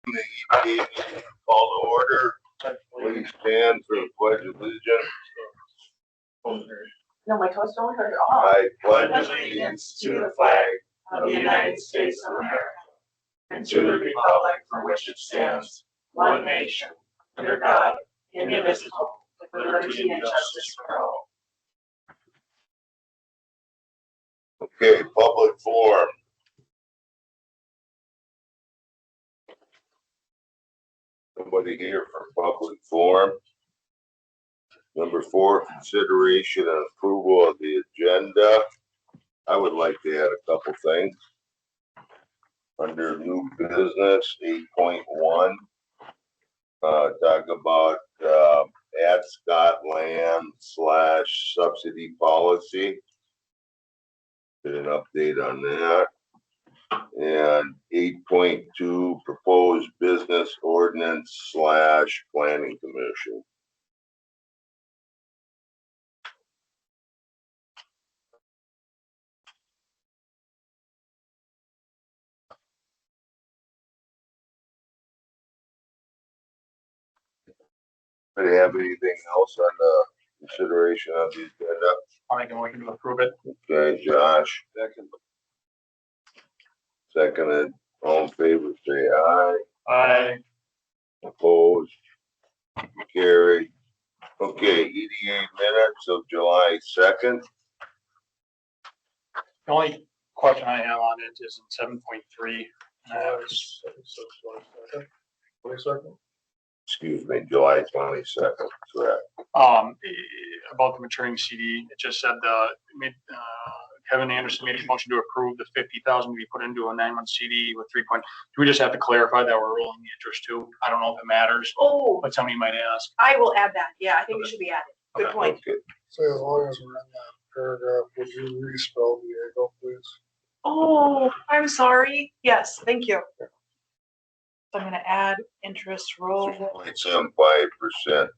The EDA meeting call to order. Please stand for the pledge of allegiance. No, my toes don't hurt at all. I pledge allegiance to the flag of the United States of America and to the republic for which it stands, one nation, under God, indivisible, with liberty and justice for all. Okay, public forum. Somebody here for public forum. Number 4, consideration and approval of the agenda. I would like to add a couple things. Under new business 8.1, talk about add Scott land / subsidy policy. Get an update on that. And 8.2, proposed business ordinance / planning commission. Do you have anything else on the consideration of the agenda? I'll make a motion to approve it. Okay, Josh. Seconded. All in favor, say aye. Aye. Opposed? Carried. Okay, EDA minutes of July 2nd. The only question I have on it is in 7.3. Excuse me, July 22nd, correct. About the maturing CD, it just said Kevin Anderson made a motion to approve the 50,000 to be put into a 9-month CD with 3 point. Do we just have to clarify that we're rolling the interest too? I don't know if it matters, Oh, but somebody might ask. I will add that. Yeah, I think it should be added. Good Okay. point. Okay. So as long as we're in that paragraph, would you respell Diego, please? Oh, I'm sorry. Yes, thank you. So I'm gonna add interest roll. 0.75%,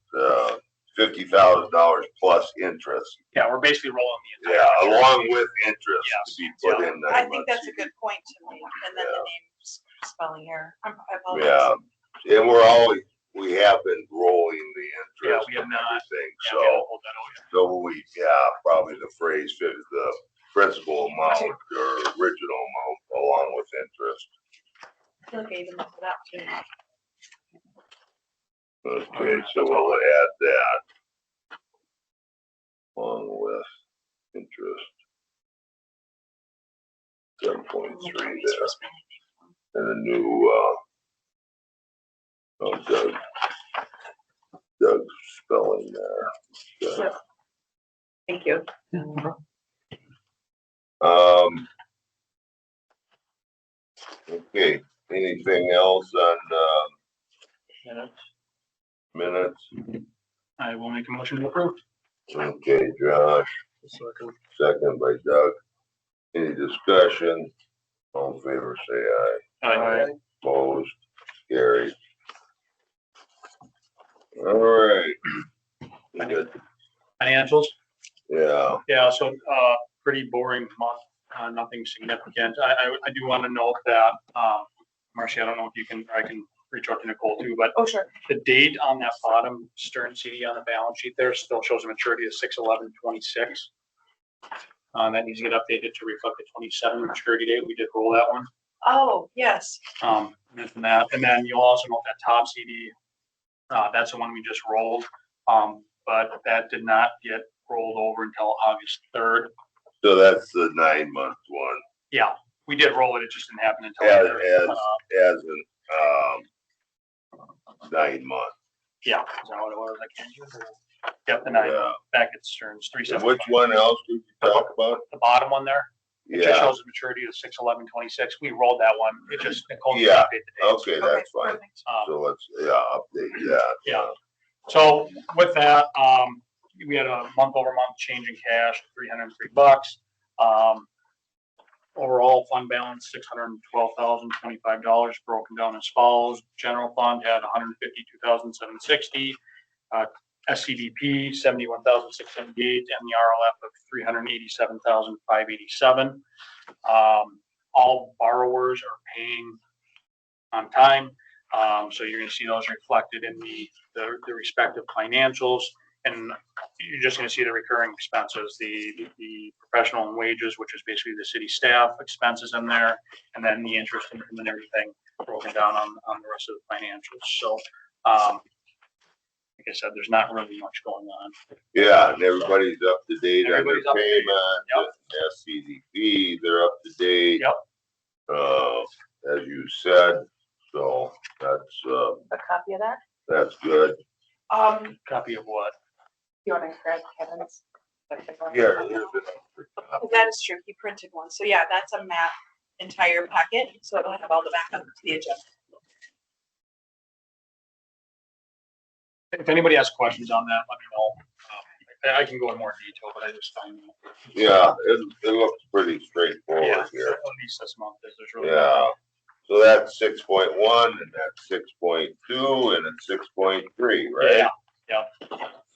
$50,000 plus interest. Yeah, we're basically rolling the Yeah, entire. along with interest Yes. to be put in. I think that's a good point to make. And then the name spelling error. I apologize. Yeah, and we have been rolling the Yeah, interest we have and not. everything, Yeah, we haven't so, pulled that out yet. probably the phrase fit the principal amount or original amount along with interest. I feel like I even looked it up too. Okay, so we'll add that along with interest. 7.3 there, and a new, Doug's spelling there. Yep. Thank you. Okay, anything else on, minutes? I will make a motion to approve. Okay, Josh, second by Doug. Any discussion? All in favor, say aye. Aye. Opposed? Carried. All right. We good? Financials. Yeah, Yeah, so, pretty boring month, nothing significant. I do want to note that, Marcy, I don't know if I can reach out to Nicole too, but Oh, sure. the date on that bottom Stern CD on the balance sheet there still shows a maturity of 6/11/26. That needs to get updated to reflect the 27 maturity date. We did roll that one. Oh, yes. Mention that. And then you'll also note that top CD, that's the one we just rolled. But that did not get rolled over until August 3rd. so that's the 9-month one, Yeah, we did roll it. It just didn't happen until as an, 9 months. yeah. Is that what it was? I can't remember. Yep, the 9 Yeah. back at Stearns, And 3/7. which one else did you talk about? The bottom one there, it just Yeah, shows the maturity of 6/11/26. We rolled that one. It just, Nicole. Yeah. updated the dates. okay, that's fine. Perfect. So let's, update that. Yeah. So with that, we had a month-over-month change in cash, $303. Overall fund balance, $612,025, broken down as follows. General fund had $152,760. SCDP, $71,678, and the RLF of $387,587. All borrowers are paying on time. So you're gonna see those reflected in the respective financials. And you're just gonna see the recurring expenses, the professional and wages, which is basically the city staff expenses in there, and then the interest income and everything broken down on the rest of the financials. So, like I said, there's not really much going on. Yeah, and everybody's up to date on their Everybody's up to date. payment, SCDP, they're up to date. Yep. As you said, so that's, A copy of that? that's good. Copy of what? You want to grab Kevin's? Yeah, here's it. That is true. He printed one. So yeah, that's a map entire packet. So it'll have all the backup to the agenda. If anybody has questions on that, let me know. I can go in more detail, but I just find. Yeah, it looks pretty Yeah, straightforward here. at least this month, there's really. Yeah, so that's 6.1 and that's 6.2 and it's 6.3, right? Yeah.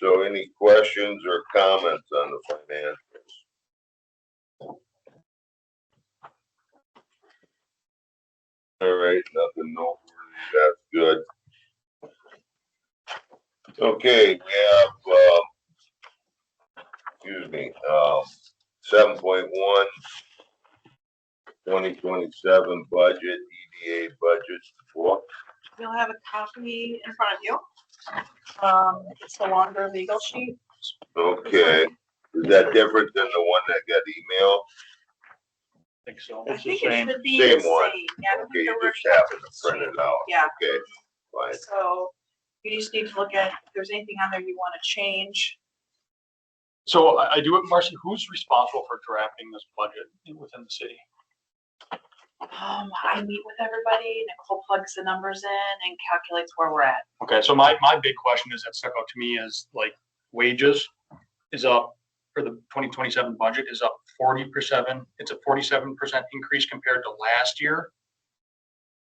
So any questions or comments on the financials? All right, nothing noteworthy, that's good. Okay, we have, excuse me, 7.1, 2027 budget, EDA budget book. You'll have a copy in front of you. It's the longer legal sheet. Okay, is that different than the one that got emailed? I think so. I It's the think it same. should be Same the one. same. Yeah, Okay, you the just happen to print it out. Yeah. Okay, fine. So you just need to look at if there's anything on there you want to change. So I do it, Marcy, who's responsible for drafting this budget within the city? I meet with everybody. Nicole plugs the numbers in and calculates where we're at. Okay, so my big question is that stuck out to me is like wages is up for the 2027 budget is up 40%. It's a 47% increase compared to last year.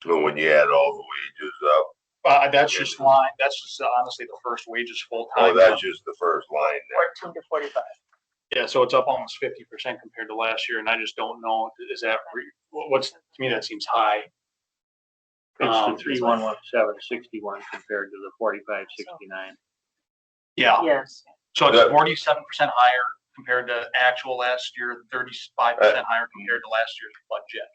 So when you add all the wages up, That's just honestly the first wages full oh, time. that's just the first line there. 14 to 45. Yeah, so it's up almost 50% compared to last year, and I just don't know, is that, what's, to me, that seems high. It's the 311761 compared to the 4569. Yeah, Yes. so it's That- 47% higher compared to actual last year, 35% higher compared to last year's budget.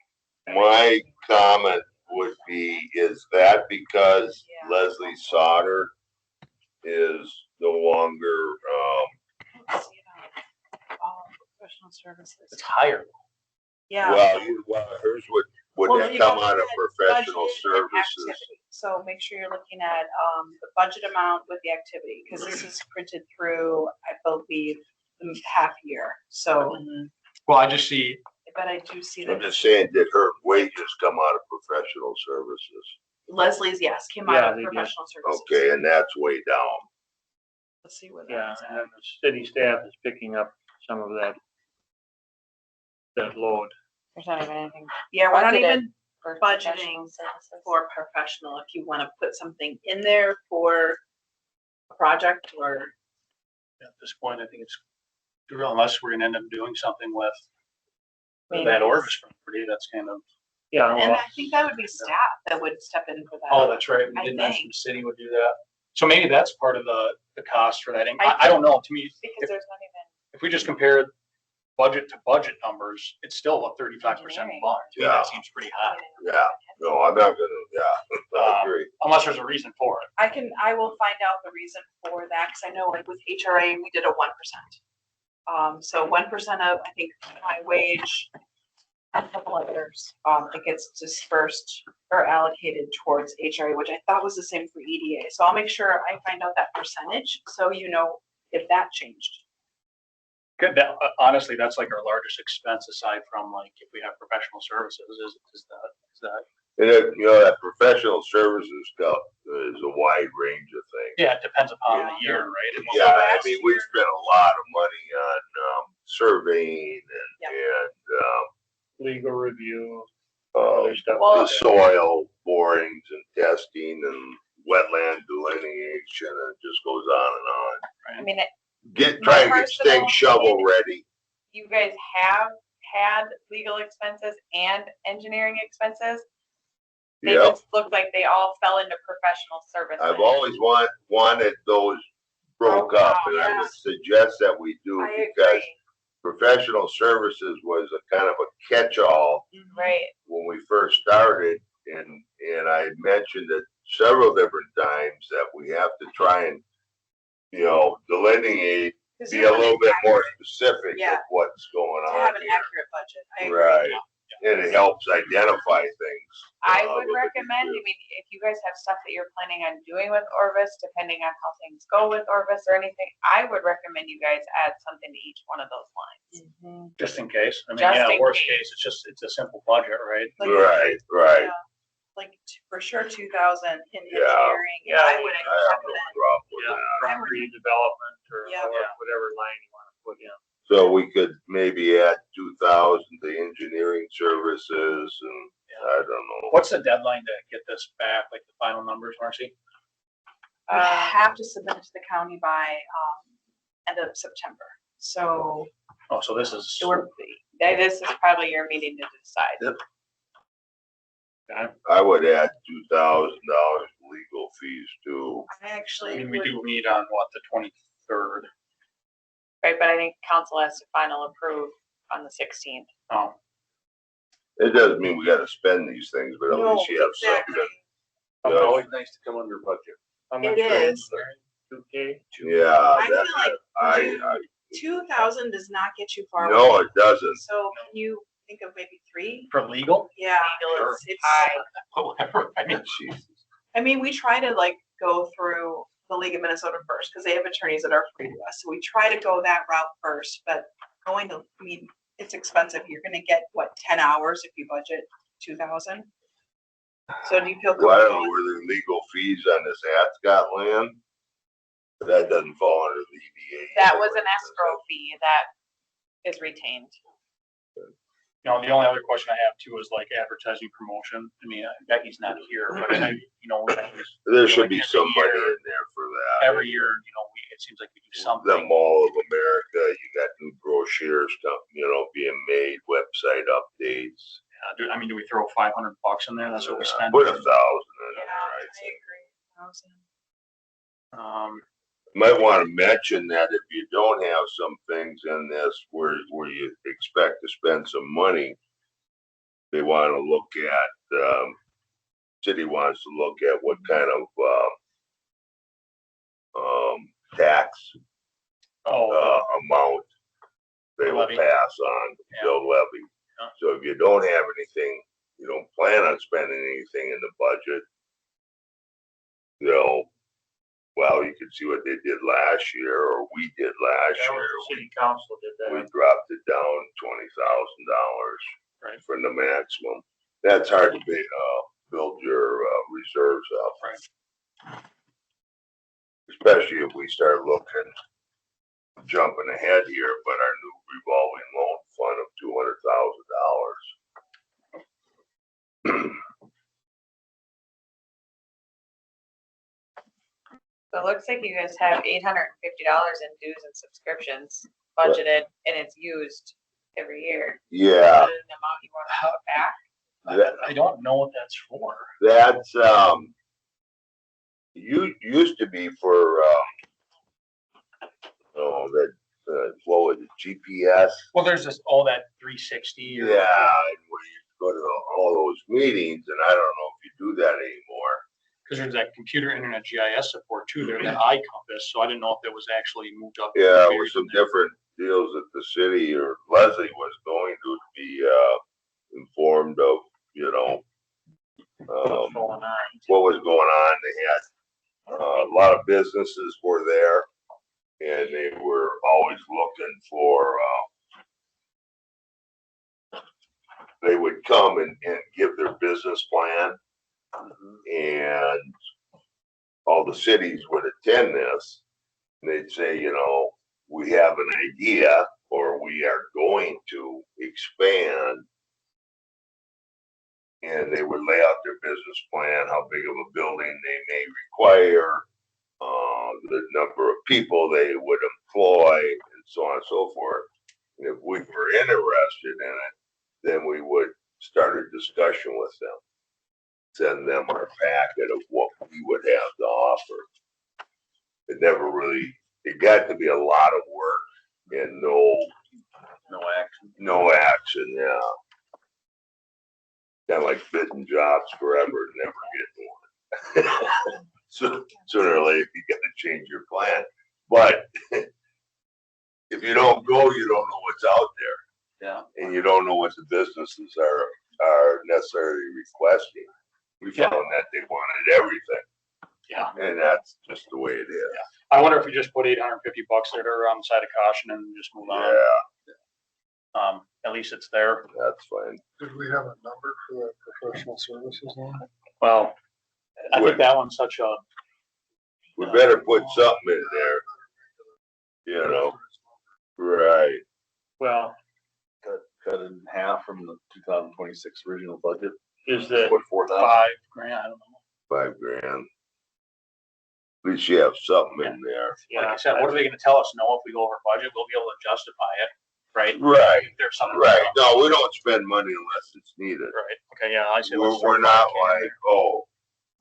My comment would be, is that because Yeah. Leslie Sauter is no longer, Let's see about professional services. It's higher. Yeah. well, hers would Well, that you come go out of to professional budget and services? activity. So make sure you're looking at the budget amount with the activity, because this is printed through, I believe, the half year. So Well, I just see, but I do see I'm that just saying, did her wages come out of professional services? Leslie's, yes, came out Yeah, of they did. professional services. Okay, and that's way down. Let's see where Yeah, that's and at. then the city staff is picking up some of that load. There's not even anything Yeah, we're not budgeted even for budgeting professional services. for professional. If you want to put something in there for a project or at this point, I think it's, unless we're gonna end up doing something with Maybe. that Orvis property, that's kind of, Yeah, and well, I think that would be staff that would step in for that. oh, that's right, we I did mention think. the city would do that. So maybe that's part of the cost for that. I I don't know, to me, Because there's not even. if we just compare budget to budget numbers, it's still a 35% bump. To me, Yeah. that seems pretty high, Yeah, no, I'm not gonna, I agree. unless there's a reason for it. I will find out the reason for that, because I know like with HRA, we did a 1%. So 1% of, I think, my wage, and a couple others, it gets dispersed or allocated towards HRA, which I thought was the same for EDA. So I'll make sure I find out that percentage, so you know if that changed. Good, that, honestly, that's like our largest expense aside from like, if we have professional services, is that. And it, that professional services stuff is a wide range of things. Yeah, it depends upon the year, right? And what Yeah, we're I asking. mean, we spent a lot of money on, surveying legal review, and, other stuff. Well- the soil borings and testing and wetland delineation, and it just goes on and on. I mean, Trying to get personal things shovel opinion- ready. you guys have had legal expenses and engineering expenses. They Yep, just look like they all fell into professional services. I've always wanted those broke up, and I would suggest that we do, I because agree. professional services was a kind of a catch-all Right, when we first started, and I mentioned it several different times that we have to try and, delineate, 'Cause be you a want little an bit more accurate- specific Yeah. of what's going To on have an here. accurate budget. I agree. Right, and it helps identify things. I a would little bit recommend, I easier. mean, if you guys have stuff that you're planning on doing with Orvis, depending on how things go with Orvis or anything, I would recommend you guys add something to each one of those lines. Just in case. I mean, Just yeah, in worst case. case, it's a simple budget, right? Like- Right, Yeah. Like for sure 2,000 in Yeah. engineering. Yeah, I would I have no recommend. problem with Yeah. that. property development or Yeah. whatever line you wanna put in. So we could maybe add 2,000 to engineering services, and I don't know. What's the deadline to get this back, like the final numbers, Marcy? You have to submit it to the county by end of September. So Oh, so this is, This is probably your meeting to decide. I would add $2,000 legal fees too. I I actually mean, we would, do meet on what, the 23rd? Right, but I think council has to final approve on the 16th. Oh, It doesn't mean we gotta spend these things, but at no, least you have exactly. something. It's Yeah. always nice to come under budget. How much It is. 2K? Yeah, I feel that, like I, 2,000 does not get you far. no, away. it doesn't. So can you think of maybe 3? for legal? Yeah. Sure. It's High. Whatever, I mean, Jesus. I mean, we try to like go through the League of Minnesota first because they have attorneys that are free to us. So we try to go that route first, but I mean, it's expensive. You're gonna get, what, 10 hours if you budget 2,000? So do you feel Well, I don't know, comfortable? were there legal fees on this Ascot land? That doesn't fall under the EDA. That was an escrow fee that is retained. the only other question I have too is like advertising promotion. I mean, Becky's not here, but There should be Every somebody year. in there for that. every year, it seems like we do The something. Mall of America, you got new brochures, being made, website updates. I mean, do we throw $500 in there? That's what we spend. Put 1,000 in Yeah, there, I I think. agree. 1,000. Might want to mention that if you don't have some things in this where you expect to spend some money, they want to look at, city wants to look at what kind of, tax, amount they will Levy. pass on, Yeah. they'll levy. Yeah. So if you don't have anything, you don't plan on spending anything in the budget, well, you can see what they did last year, or we did last That year. was the city council did We that. dropped it down $20,000 Right. from the maximum. That's hard to build your reserves up. Right. Especially if we start looking, jumping ahead here, but our new revolving loan fund of $200,000. So it looks like you guys have $850 in dues and subscriptions budgeted, and it's used every year. Yeah, Is that an amount you want to put back? I don't know what that's for. that's, used to be for, what was it, GPS? Well, there's that 360. Yeah, and where you go to all those meetings, and I don't know if you do that anymore. Because there's that computer internet GIS support too, there, that iCompass, so I didn't know if it was actually moved up. Yeah, with some different deals that the city or Leslie was going to be, informed of, What's going on? what was going on. They had, a lot of businesses were there, and they were always looking for, they would come and give their business plan, and all the cities would attend this. And they'd say, we have an idea, or we are going to expand. And they would lay out their business plan, how big of a building they may require, the number of people they would employ, and so on and so forth. And if we were interested in it, then we would start a discussion with them. send them our packet of what we would have to offer. It never really, it got to be a lot of work and no action, yeah. Kind of like bidding jobs forever, never getting one. So sooner or later, you gotta change your plan. But if you don't go, you don't know what's out there. Yeah. And you don't know what the businesses are necessarily requesting. We found that they wanted everything, Yeah. and that's just the way it is. I wonder if we just put $850 there on the side of caution and just move on. Yeah, At least it's there. that's fine. Did we have a number for the professional services line? Well, I think that one's such a, We better put something in there, you know, right. well, Cut it in half from the 2026 original budget. is the Put 4,000, $5,000, I don't know. $5,000. At least you have something in there. Like I said, what are they gonna tell us? No, if we go over budget, we'll be able to justify it, right? Right, If there's something. right. No, we don't spend money unless it's needed. Right, okay, yeah, I see. We're not like, oh,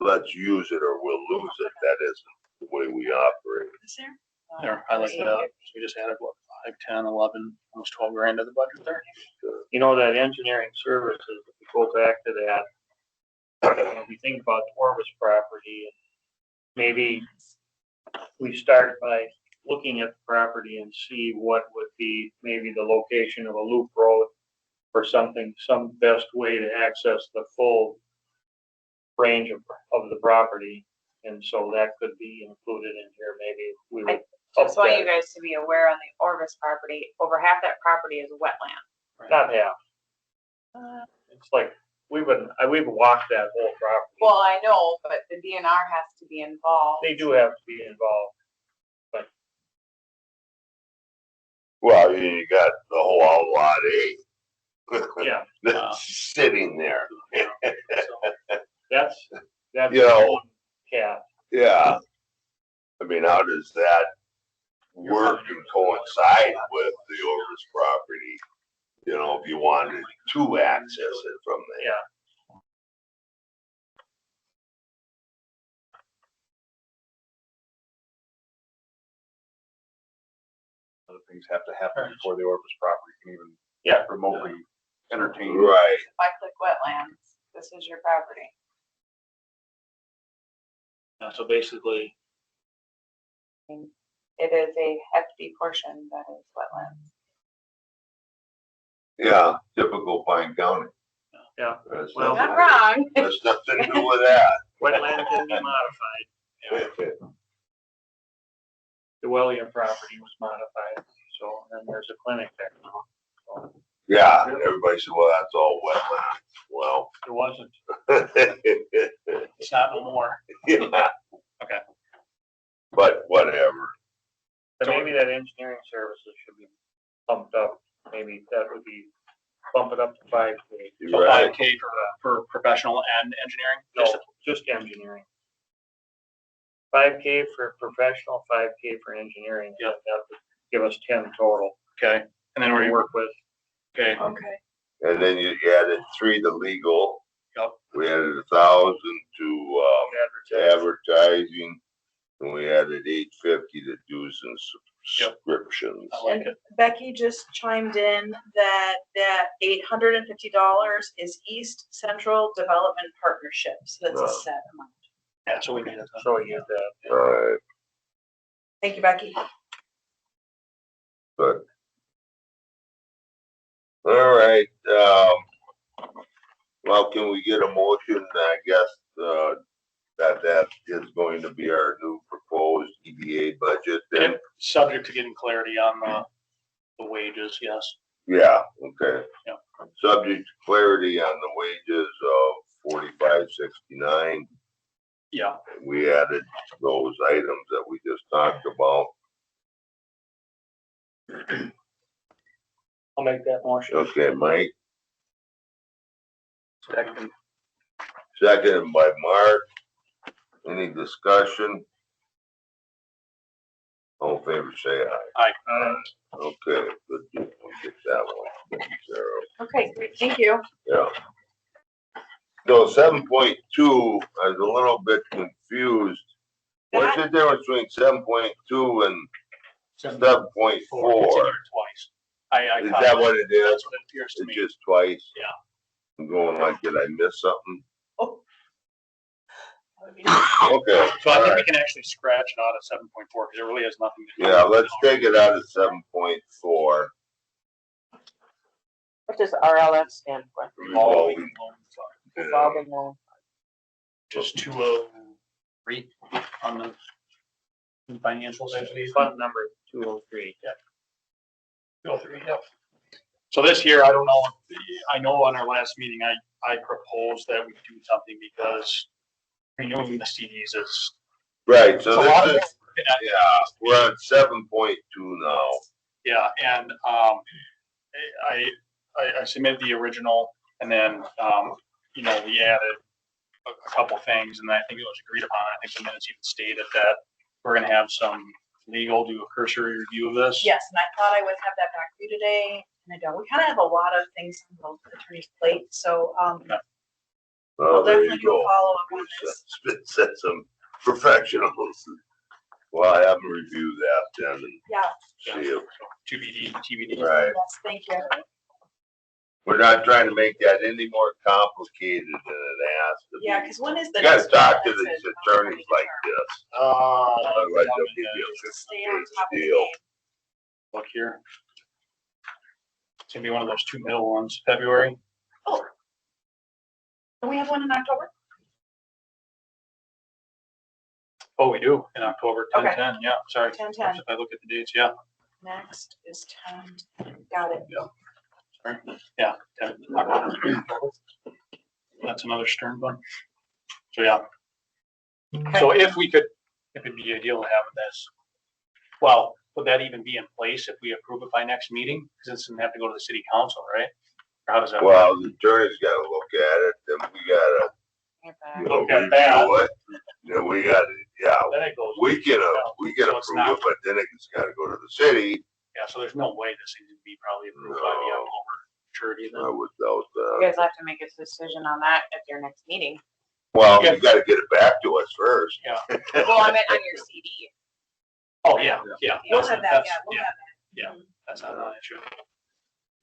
let's use it or we'll lose it. That isn't the way we operate. Is there? There, I like that. So we just added what, 5, 10, 11, almost 12 grand to the budget there. You know, that engineering services, if we go back to that, if we think about the Orvis property, maybe we start by looking at the property and see what would be maybe the location of a loop road or something, some best way to access the full range of the property. And so that could be included in here, maybe we would. Just want you guys to be aware on the Orvis property, over half that property is wetland. Not half. It's like, we've walked that whole property. Well, I know, but the DNR has to be involved. They do have to be involved. Well, you got the whole outlot A. Yeah. That's sitting there. So that's You know, one cat. Yeah. I mean, how does that work and coincide with the Orvis property? You know, if you wanted to access it from there. Yeah. Other things have to happen before the Orvis property can even remotely entertain. Right. If I click wetlands, this is your property. So basically, It is a hefty portion that is wetlands. Yeah, typical Pine County. Yeah. That's Well, Not nothing- wrong. That's nothing to do with that. Wetland can be modified. The Wellion property was modified, so then there's a clinic there now. So Yeah, and everybody said, well, that's all wetland. Well. it wasn't. it's not no more. Yeah. Okay. But whatever. But maybe that engineering services should be bumped up. Maybe that would be, bump it up to 5K. You're So right. 5K for professional and engineering? No, just engineering. 5K for professional, 5K for engineering. Yeah. That would give us 10 total. Okay, and then We we're, work with. okay, Okay. And then you added 3 to legal. Yep. We added 1,000 to advertising, and we added 850 to dues and subscriptions. I like And it. Becky just chimed in that $850 is East Central Development Partnership, so that's a set amount. Yeah, so we need it. So we use that. Alright, Thank you, Becky. good. Alright, well, can we get a motion, I guess, that is going to be our new proposed EDA budget then? And subject to getting clarity on the wages, yes. Yeah, okay. Yeah. Subject to clarity on the wages of 4569. Yeah, We added those items that we just talked about. I'll make that motion. Okay, Mike, second, seconded by Mark. Any discussion? All in favor, say aye. Okay, good. We'll get that one. Thank you, Sarah. Okay, great, thank you. Yeah. So 7.2, I was a little bit confused. What's the difference between 7.2 and 7.4? It's in here twice. I Is caught that what it is? That's what it appears to It's me. just twice? Yeah. I'm going like, did I miss something? Okay. So I think we alright. can actually scratch it out at 7.4 because it really has nothing to do. Yeah, let's take it out of 7.4. What does RLF stand for? Revolving loan fund. Revolving loan. Just 203 on the financials, I believe. Fund number 203. 203, yep. So this year, I don't know, I know on our last meeting, I proposed that we do something because renewing the CDs is. Right, so it's a lot this of- is, yeah, we're at 7.2 now. Yeah, and I submitted the original and then, you know, we added a couple things and I think it was agreed upon. I think the minutes even stated that we're gonna have some legal do a cursory review of this. Yes, and I thought I would have that back for you today, and I don't. We kind of have a lot of things on the attorney's plate, so, I'll Well, there definitely you do a go. follow-up on this. Set some professionals. Well, I haven't reviewed that then and Yeah, see if, TBD. right. yes, thank you. We're not trying to make that any more complicated than it has to be. Yeah, because when is the You gotta next? talk to one that's these a- attorneys like this. Otherwise they'll give you a Stay on top of the deal. game. Look here. It's gonna be one of those two middle ones, February. Oh. Do we have one in October? Oh, we do, in October, Okay. 10/10, yeah, sorry. 10/10. If I look at the dates, yeah, Next is 10. Got it. sorry, yeah. 10 October. That's another Stern one. So, yeah. So if it'd be ideal to have this, well, would that even be in place if we approve it by next meeting? Because it doesn't have to go to the city council, right? Or how does that work? Well, the attorney's gotta look at it, then we gotta, you know, Look at that. review it. Then we gotta, yeah, Then it goes. we can So it's approve not- it, but then it's gotta go to the city. Yeah, so there's no way this thing would be probably approved by the No. October maturity I then. would doubt You that. guys have to make a decision on that at your next meeting. Well, Yeah. you gotta get it back to us first. Yeah. Well, I meant on your CD. Oh, yeah, yeah. We'll have that, That's- yeah, we'll have Yeah, that. that's not an issue.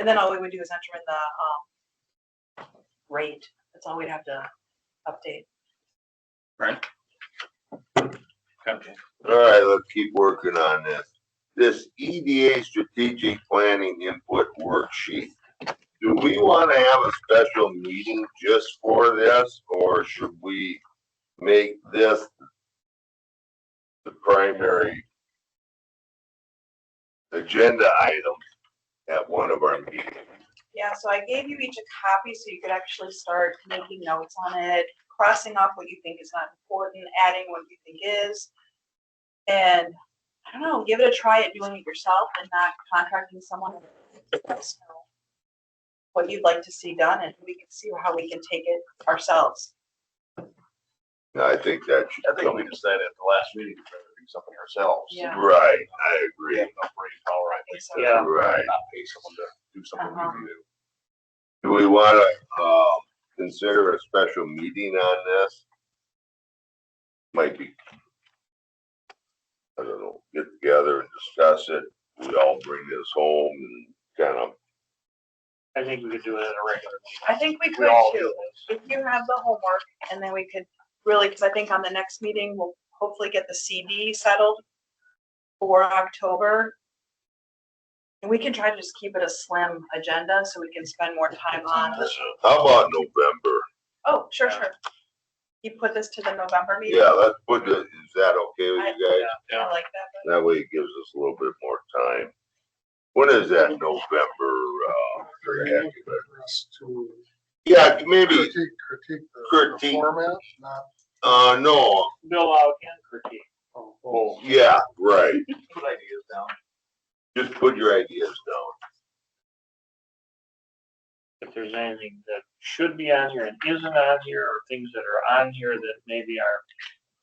And then all we would do is enter in the, rate. That's all we'd have to update. Right. Okay. All right, let's keep working on this. This EDA strategic planning input worksheet. Do we want to have a special meeting just for this, or should we make this the primary agenda item at one of our meetings? Yeah, so I gave you each a copy so you could actually start making notes on it, crossing off what you think is not important, adding what you think is. And I don't know, give it a try at doing it yourself and not contracting someone to let us know what you'd like to see done, and we can see how we can take it ourselves. I think that should I think come. we decided at the last meeting to try to do something ourselves. Yeah. Right, I We agree. have enough brain power, I think, So- Yeah. Right. not pay someone to do something we can do. Do we want to, consider a special meeting on this? Might be, I don't know, get together and discuss it. We all bring this home and kind of, I think we could do it at a regular meeting. I think we We could all do too, this. if you have the homework, and then we could really, because I think on the next meeting, we'll hopefully get the CD settled for October. And we can try to just keep it a slim agenda so we can spend more time on, how about November? oh, sure. You put this to the November meeting? Yeah, let's put it, is that okay with you guys? Yeah. I like that. That way it gives us a little bit more time. When is that November, for the heck of it? For us to Yeah, maybe, critique the Critique. format, not. no, Bill out and critique. Oh, yeah, right. put ideas down. Just put your ideas down. If there's anything that should be on here and isn't on here, or things that are on here that maybe are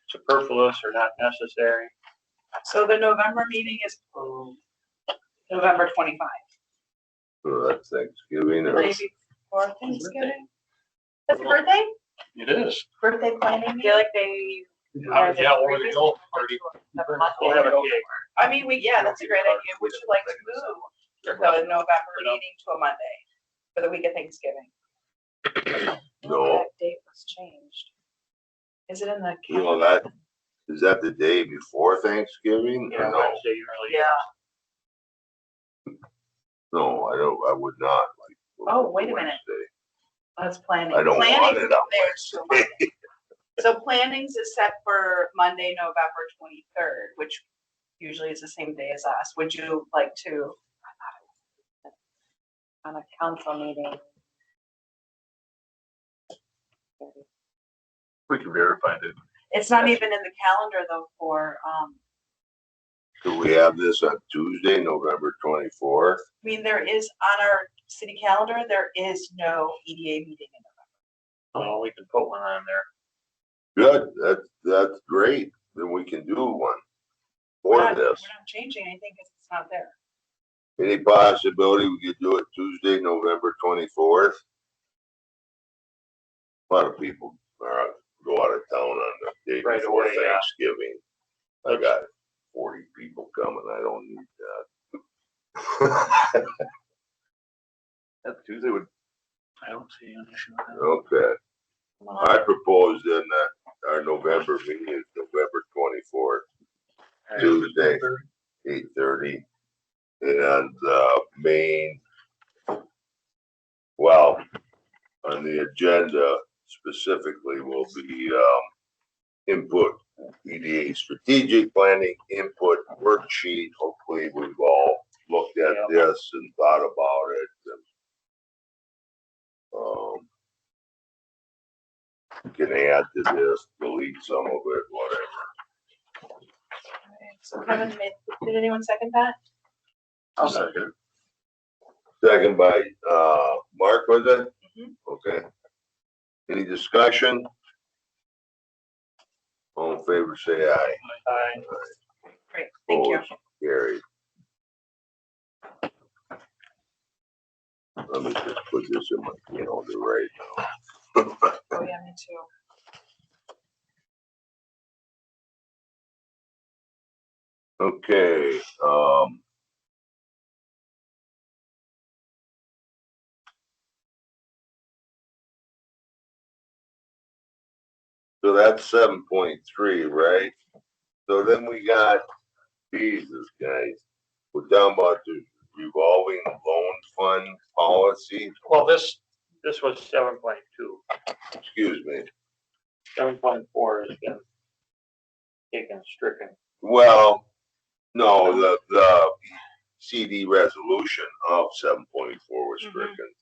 superfluous or not necessary. So the November meeting is November 25. So that's Thanksgiving The or, day before Thanksgiving. That's your birthday? It is. Birthday planning, I feel like they. Yeah, over the hill party. We'll have a cake. I mean, yeah, that's a great idea. Would you like to move the November meeting to a Monday for the week of Thanksgiving? No. That date was changed. Is it in the? You know, that, is that the day before Thanksgiving? Yeah, Or no? Wednesday usually. Yeah. No, I would not like. Oh, wait a minute. Wednesday. That's planning. I don't want Planning's it on there's to Monday. So planning's is set for Monday, November 23rd, which usually is the same day as us. Would you like to? On a council meeting. We can verify that. It's not even in the calendar though for, Do we have this on Tuesday, November 24th? I mean, there is on our city calendar, there is no EDA meeting in November. Well, we can put one on there. Good, that's great. Then we can do one We're for not- this. We're not changing anything because it's not there. Any possibility we could do it Tuesday, November 24th? A lot of people go out of town on the day Right before away, yeah. Thanksgiving. I got 40 people coming, I don't need that. That Tuesday would, I don't see an issue with that. Okay, I propose then that our November meeting is November 24th, Tuesday, 8:30. And main, well, on the agenda specifically will be input, EDA strategic planning, input worksheet. Hopefully we've all looked at this and thought about it. And, can add to this, delete some of it, whatever. Okay, so Kevin did anyone second that? I'll second Second by Mark, was it? Mhm. Okay. Any discussion? All in favor, say aye. Aye. Great, thank you. Opposed, carried. Let me just put this in my calendar right now. Oh, yeah, me too. Okay, so that's 7.3, right? So then we got, Jesus, guys, we're talking about the revolving loan fund policy, Well, this was 7.2. excuse me. 7.4 has been taken stricken. Well, no, the CD resolution of 7.4 was stricken.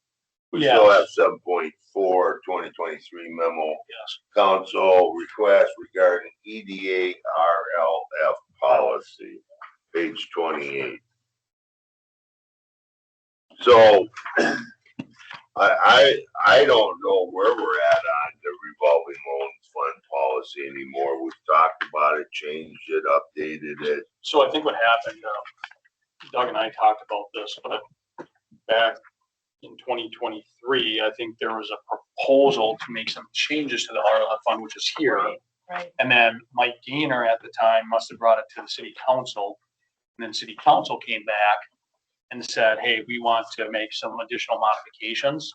We still have 7.4, 2023 memo. Yes. Council request regarding EDA RLF policy, page 28. So I don't know where we're at on the revolving loan fund policy anymore. We've talked about it, changed it, updated it. So I think what happened, Doug and I talked about this, but back in 2023, I think there was a proposal to make some changes to the RLF fund, which is here. Right. And then Mike Gainer at the time must have brought it to the city council. And then city council came back and said, hey, we want to make some additional modifications.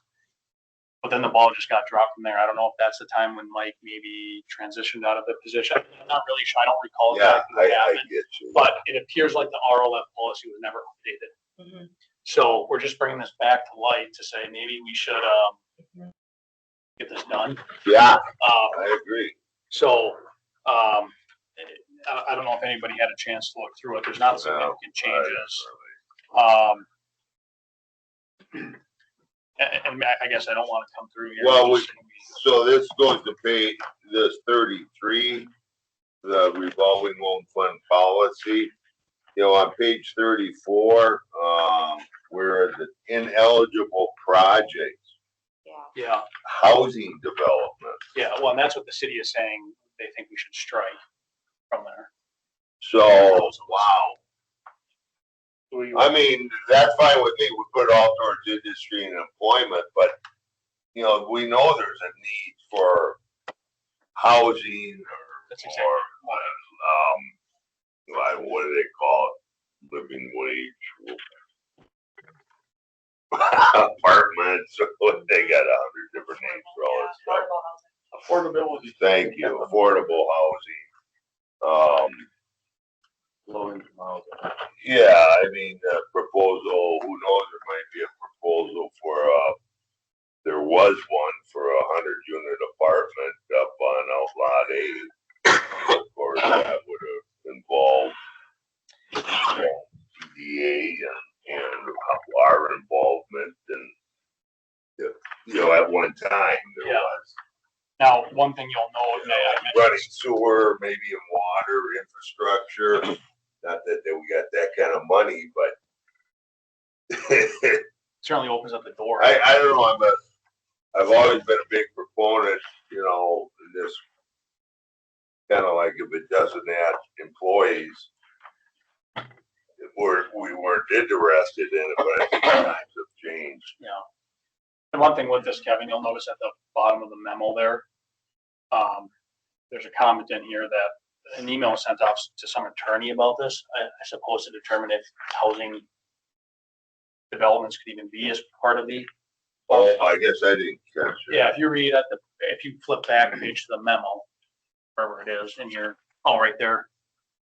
But then the ball just got dropped from there. I don't know if that's the time when Mike maybe transitioned out of the position. I'm not really sure. I don't recall Yeah, exactly what I happened. get you. But it appears like the RLF policy was never updated. Mhm. So we're just bringing this back to light to say maybe we should get this done. Yeah, I agree. So I don't know if anybody had a chance to look through it. There's not significant changes. And I guess I don't want to come through here. Well, so this goes to pay this 33, the revolving loan fund policy. You know, on page 34, where the ineligible projects, Yeah, housing development. yeah. Well, and that's what the city is saying. They think we should strike from there. So, wow. I mean, that's fine with me. We put it all towards industry and employment, but, you know, we know there's a need for housing That's or, exactly. what do they call it? Living wage. Apartments, they got 100 different names for all this stuff. Affordable housing. Affordability. Thank you, affordable housing. Low income housing. Yeah, I mean, proposal, who knows, there might be a proposal for, there was one for 100-unit apartment up on Outlot 8. Of course, that would have involved EDA and our involvement and, at one time there Yeah. was. Now, one thing you'll note, I mentioned Running sewer, maybe in water infrastructure, not that we got that kind of money, but certainly opens up the door. I don't know, I've always been a big proponent, in this kind of like if it doesn't add employees, we weren't interested in it, but I think times have changed. Yeah. And one thing with this, Kevin, you'll notice at the bottom of the memo there, there's a comment in here that an email was sent off to some attorney about this, I suppose to determine if housing developments could even be as part of the. Oh, I guess I didn't catch it. Yeah, if you read if you flip back a page to the memo, wherever it is, and you're, right there.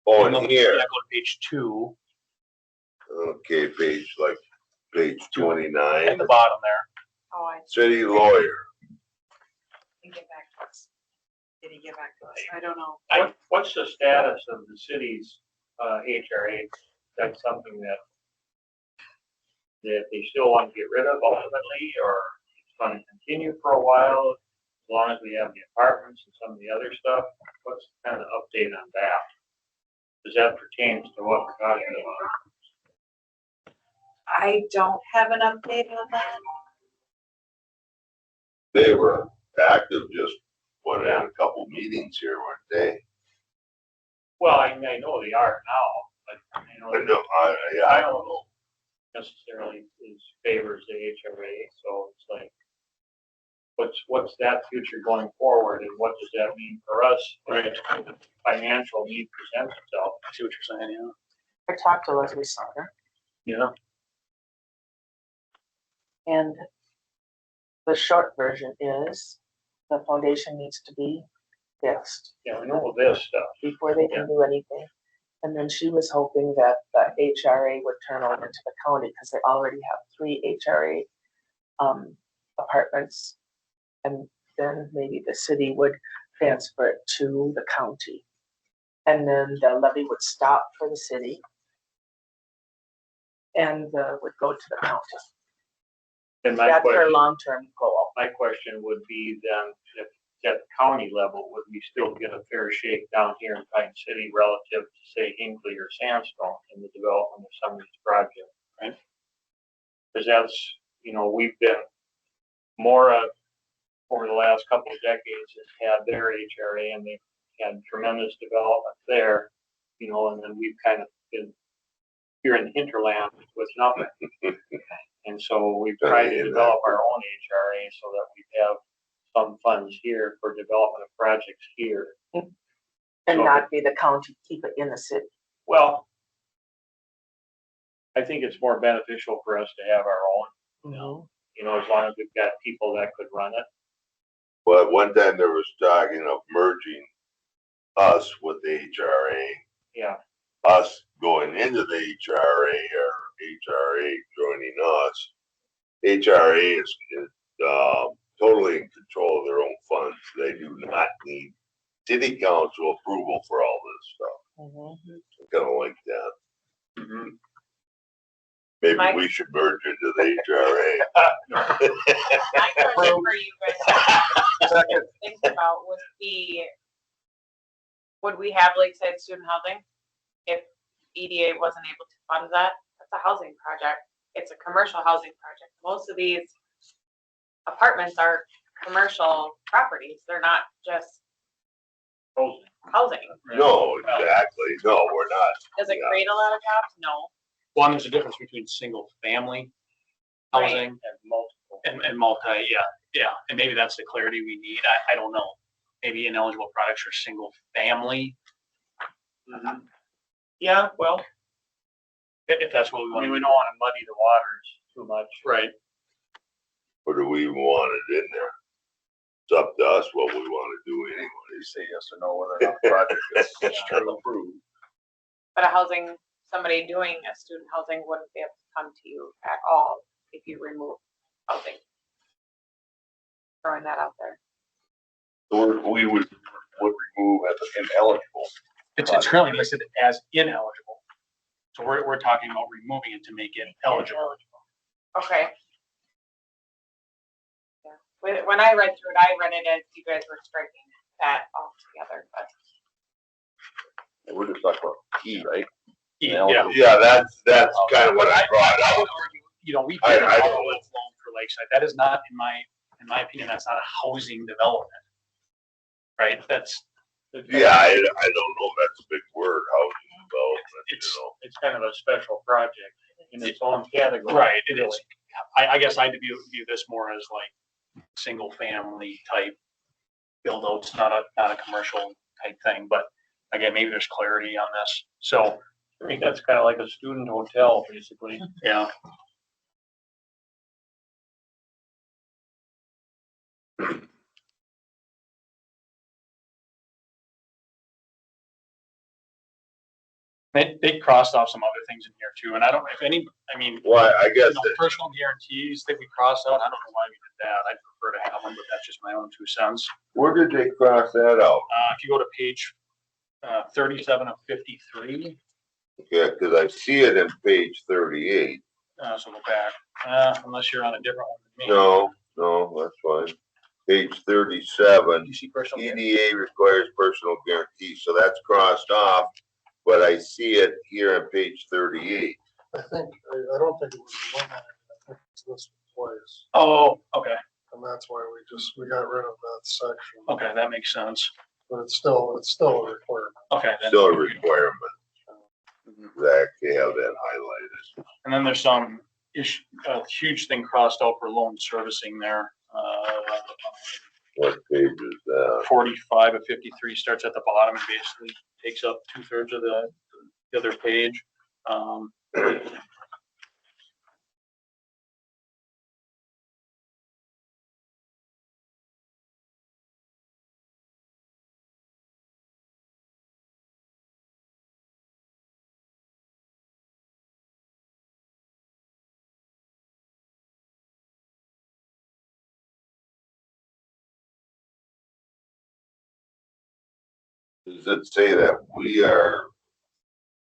Oh, And in then, here, yeah, go to page 2, okay, page 29, at the bottom there. Oh, I city lawyer. didn't get back to us. Did he get back to us? I don't know. What's the status of the city's, HRA? That's something that they still want to get rid of ultimately, or it's gonna continue for a while, as long as we have the apartments and some of the other stuff? What's kind of the update on that? Does that pertain to what we're talking about? I don't have an update on that. They were active just, had a couple meetings here, weren't they? Well, I know they are now, but I don't know. necessarily favors the HRA, so it's like, what's that future going forward, and what does that mean for us? Right. If the financial need presents itself. I see what you're saying, yeah. I talked to Leslie Sauter, Yeah. and the short version is the foundation needs to be fixed Yeah, we know this stuff. before they can do anything. And then she was hoping that the HRA would turn over to the county because they already have 3 HRA apartments. And then maybe the city would transfer it to the county. And then the levy would stop for the city and would go to the county. And my That's her question, long-term goal. my question would be then, if at the county level, would we still get a fair shake down here in Pine City relative to, say, Hinkley or Sandstone in the development of some of these projects, right? Because that's, we've been more over the last couple of decades has had their HRA, and they've had tremendous development there, and then we've kind of been here in the hinterland with nothing. And so we've tried to develop our own HRA so that we have some funds here for development of projects here. And So- not be the county, keep it in the city. Well, I think it's more beneficial for us to have our own, as long as we've got people that could run it. But one time there was talking of merging us with the HRA, Yeah, us going into the HRA or HRA joining us. HRA is totally in control of their own funds. They do not need city council approval for all this stuff. Kind of like that. mm-hmm. Maybe Mike? we should merge into the HRA. My question for you guys to think about would be, would we have lakeside student housing if EDA wasn't able to fund that? That's a housing project. It's a commercial housing project. Most of these apartments are commercial properties. They're not just housing. No, exactly. No, we're not. Does it create a lot of jobs? No. One, there's a difference between single family housing And multiple. and multi, yeah. And maybe that's the clarity we need. I don't know. maybe ineligible products for single family, Yeah, well, if that's what we I want mean, to we do. don't wanna muddy the waters too much. Right. Or do we even want it in there? It's up to us what we wanna do anyway. Say yes or no whether or not the project is approved. But a housing, somebody doing a student housing wouldn't be able to come to you at all if you remove housing. Throwing that out there. So we would remove as ineligible. It's currently listed as ineligible. So we're talking about removing it to make it eligible. Okay. Yeah. When I read through it, I read it as you guys were striking that all together, but. We're just talking about E, right? Yeah. Yeah, that's kind of what I brought I up. would argue, you know, we I did a don't borrow know. loan for Lakeside. That is not, in my opinion, that's not a housing development. Right? That's. Yeah, I don't know, that's a big word, housing development, you know. It's kind of a special project in its own category. Right, it is. I guess I'd view this more as like single family type build outs, not a commercial type thing, but again, maybe there's clarity on this. So, I think that's kind of like a student hotel, basically. yeah. They crossed off some other things in here too, and I don't know if any, I mean, Well, I guess that, personal guarantees that we crossed out, I don't know why we did that. I'd prefer to have them, but that's just my own 2 cents. where did they cross that out? If you go to page 37 of 53, Yeah, cause I see it in page 38. so go back, unless you're on a different one than me. No, that's fine. Page 37, You see personal EDA requires personal guarantee, so that's crossed off, but I see it here on page 38. I think, I don't think it was one, I think it's listed twice, Oh, okay, and that's why we got rid of that section. okay, that makes sense. But it's still a requirement. Okay. then- Still a requirement. I actually have that highlighted. And then there's some a huge thing crossed out for loan servicing there. What page is that? 45 of 53 starts at the bottom and basically takes up 2/3 of the other page. Does it say that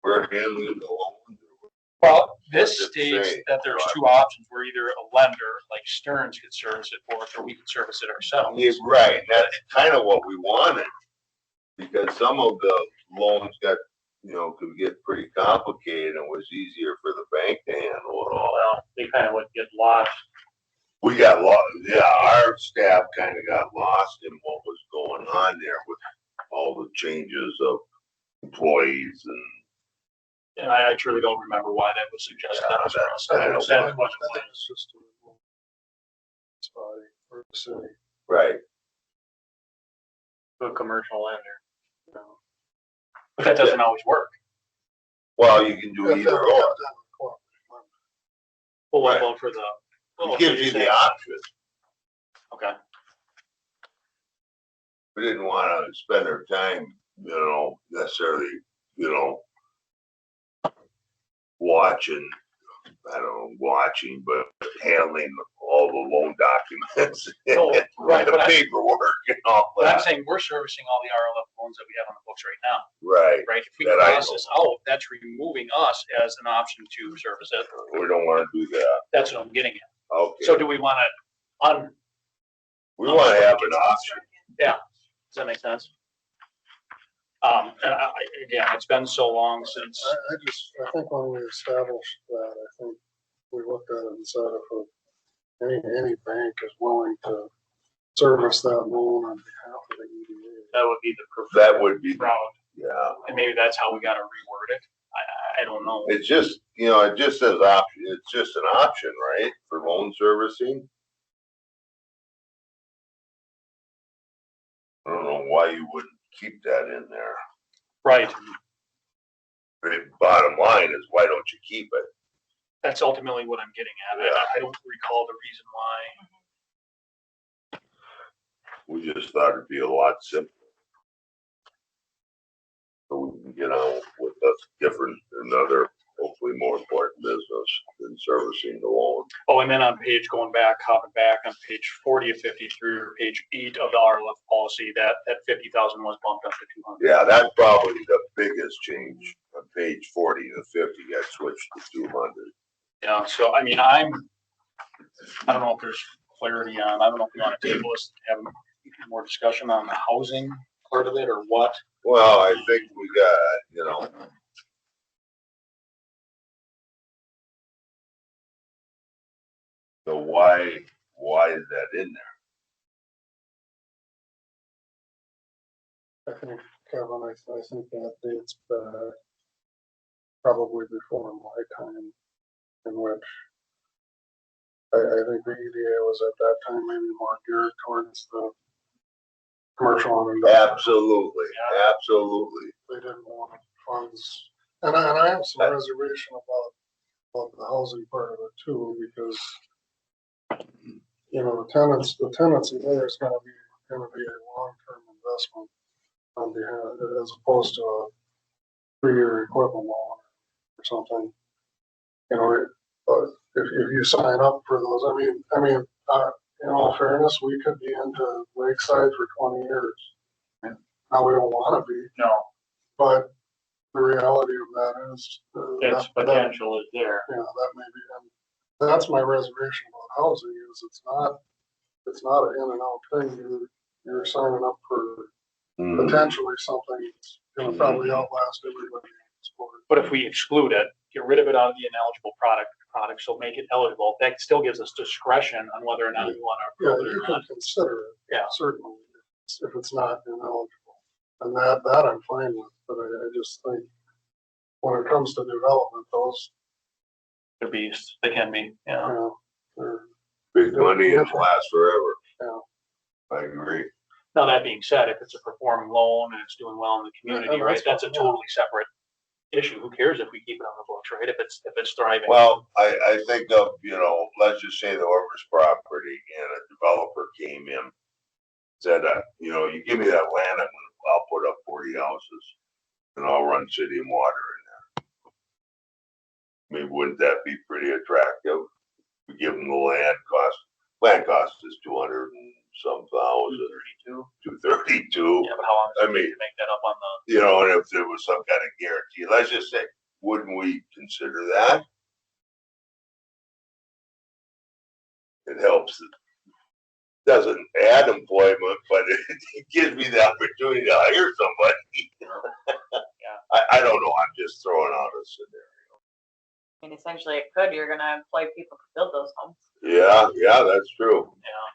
we're handling the loan? Well, this What's it states say? that there's 2 options. We're either a lender, like Stearns could service it for us, or we could service it ourselves. Yeah, right, that's kind of what we wanted. Because some of the loans got, could get pretty complicated and was easier for the bank to handle it all. Well, they kind of would get lost. We got lost, yeah, our staff kind of got lost in what was going on there with all the changes of employees And I truly don't remember why that was suggested. Yeah, That was that's crossed out. kind of That's what- what it I think was. it's just a remove. It's by, for the city. right. To a commercial lender. But that doesn't always work. Well, you can do either or. Well, what Right. about for the? It gives you the option. Okay. We didn't want to spend our time, necessarily, watching, but handling all the loan documents. No, right, The but I- paperwork and all But I'm that. saying we're servicing all the RLF loans that we have on the books right now, Right. right? If we That I cross this out, that's removing us as an option to service it. We don't want to do that. That's what I'm getting at. Okay. So do we want to We want to have an option. does that make sense? And again, it's been so long since, I think when we established that, I think we looked at it and said if any bank is willing to service that loan on behalf of the EDA. That would be the That would be, route, yeah. and maybe that's how we got to reword it. I don't know. It's just, it just says option. It's just an option, right? For loan servicing. I don't know why you wouldn't keep that in there. Right. The bottom line is, why don't you keep it? That's ultimately what I'm getting at. I don't recall the reason why. We just thought it'd be a lot simpler. So we can get on with a different, another, hopefully more important business than servicing the loan. Oh, and then on page, going back, hopping back on page 40 of 53, or page 8 of the RLF policy, that 50,000 was bumped up to 200. Yeah, that's probably the biggest change. On page 40 to 50 got switched to 200. Yeah, so I mean, I don't know if there's clarity on, I don't know if we want to table this, have more discussion on the housing part of it or what. Well, I think we got, you know. So why is that in there? I think, Kevin, I think that dates back probably before my time, in which I think the EDA was at that time maybe more geared towards the commercial and industrial. Absolutely. They didn't want funds, and I have some reservation about the housing part of it too, because you know, the tenancy there is gonna be a long-term investment on behalf, as opposed to a 3-year equipment loan or something. You know, if you sign up for those, I mean, in all fairness, we could be into Lakeside for 20 years. Now, we don't wanna be, No, but the reality of that is. its potential is there. Yeah, that may be, and that's my reservation about housing, is it's not an in and out thing. You're signing up for potentially something that's gonna probably outlast everybody in the sport. But if we exclude it, get rid of it out of the ineligible product, so make it eligible, that still gives us discretion on whether or not we want to Yeah, approve it you or can not. consider it. Yeah. Certainly, if it's not ineligible. And that I'm fine with, but I just think when it comes to development, those, They're beasts, they can be, you yeah. know, they're, Big money and last forever. Yeah. I agree. Now, that being said, if it's a performing loan and it's doing well in the community, Yeah, right, that's a fine, yeah. totally separate issue. Who cares if we keep it on the books, right? If it's thriving. Well, I think of, you know, let's just say the Orvis property and a developer came in, said, you know, you give me that land and I'll put up 40 houses and I'll run city and water in there. I mean, wouldn't that be pretty attractive? We give them the land cost is 200 and some thousand. 232. Yeah, but how long does I it mean, take to make that up on the? You know, and if there was some kind of guarantee, let's just say, wouldn't we consider that? It helps. It doesn't add employment, but it gives me the opportunity to hire somebody. Yeah. I don't know. I'm just throwing out a scenario. I mean, essentially it could, you're gonna employ people to build those homes. Yeah, that's true. Yeah.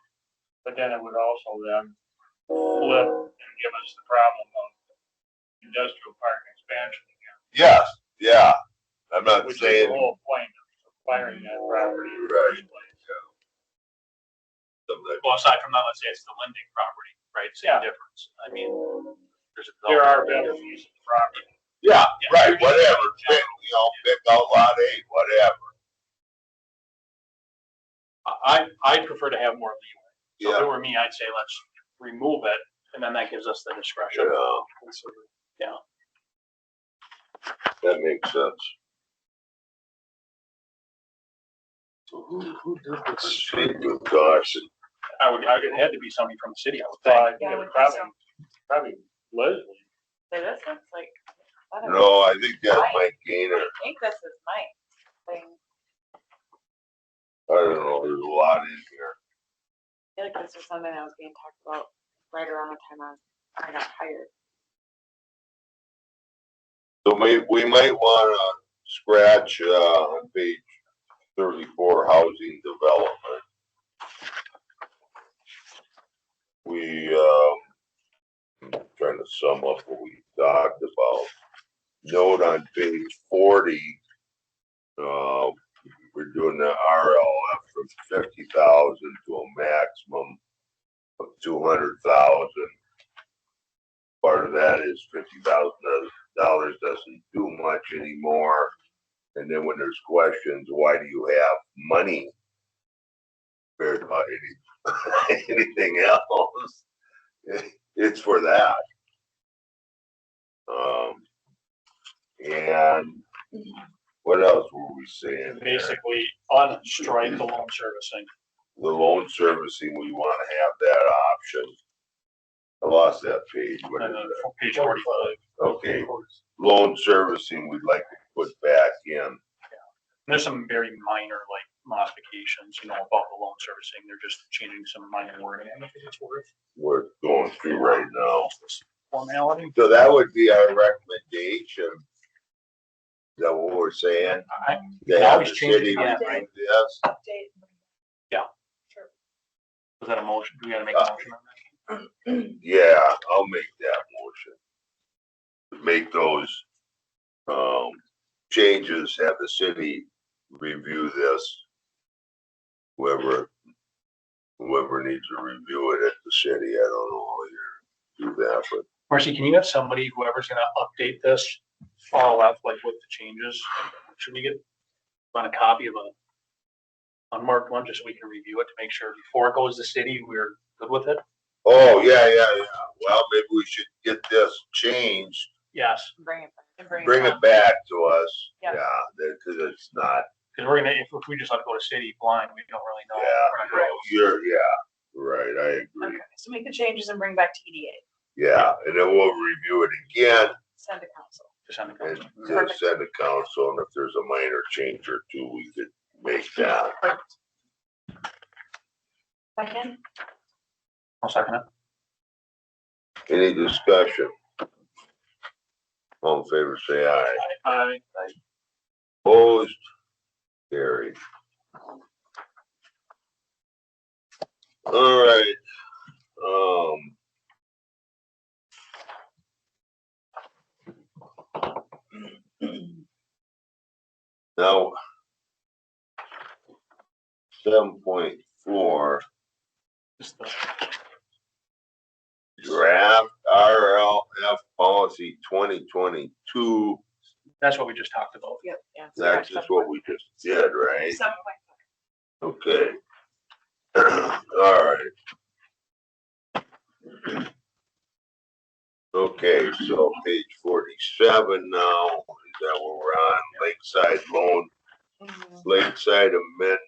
But then it would also then flip and give us the problem of industrial park expansion again. Yes, yeah. I'm not Which is saying. the whole point of acquiring that property in the Right. first place. Well, aside from that, let's say it's the lending property, right? Same difference. I mean, There are better uses of property. Yeah, right, whatever. Pick, pick out lot 8, whatever. I'd prefer to have more leeway. So if Yeah. it were me, I'd say let's remove it, and then that gives us the discretion. Yeah. That makes sense. so who did this? Good gosh. It had to be somebody from the city, I would think. Yeah, Yeah, we think probably Leslie. So this looks like, I don't know. No, I think that's Mike Gainer. I think this is my thing. I don't know, there's a lot in here. I feel like this was something that was being talked about right around the time I got hired. So we might wanna scratch, on page 34, housing development. I'm trying to sum up what we talked about. Note on page 40, we're doing the RLF from 50,000 to a maximum of 200,000. part of that is $50,000 doesn't do much anymore. And then when there's questions, why do you have money compared to anything else? It's for that. And what else were we saying? there? Basically, unstrike the loan servicing. The loan servicing, we want to have that option. I lost that page. What is that? Page 45. Okay, loan servicing, we'd like to put back in. There's some very minor like modifications, about the loan servicing. They're just changing some minor wording. I think it's worth We're going through right now. formality. So that would be our recommendation. Is that what we're saying? They can have always the change it city again, do right? this. Update. Yeah. Sure. Was that a motion? Do we gotta make a motion on that? Yeah, I'll make that motion. Make those, changes, have the city review this. Whoever needs to review it at the city, I don't know how you do that, but Marcy, can you have somebody, whoever's gonna update this, follow up like with the changes? Should we run a copy of a unmarked one just so we can review it to make sure before it goes to city, we're good with it? oh, yeah. Well, maybe we should get this changed, Yes, Bring it back. And bring it back to us. Yeah. Yeah, cause it's not, because we're gonna, if we just let it go to city blind, we don't really know. yeah, right, I agree. Okay, so make the changes and bring back to EDA, Yeah, and then we'll review it again send to council. Just send the and council. then Perfect. send to council, and if there's a minor change or two, we could make that. Second, I'll second it. Any discussion? All in favor, say aye. Aye. Opposed? Carried. All right, now 7.4, Just the- draft RLF policy 2022. That's what we just talked about. yep, yeah. That's just what we just did, right? 7.5. Okay. All right. Okay, so page 47 now, is that where we're on? Lakeside loan, Lakeside amendment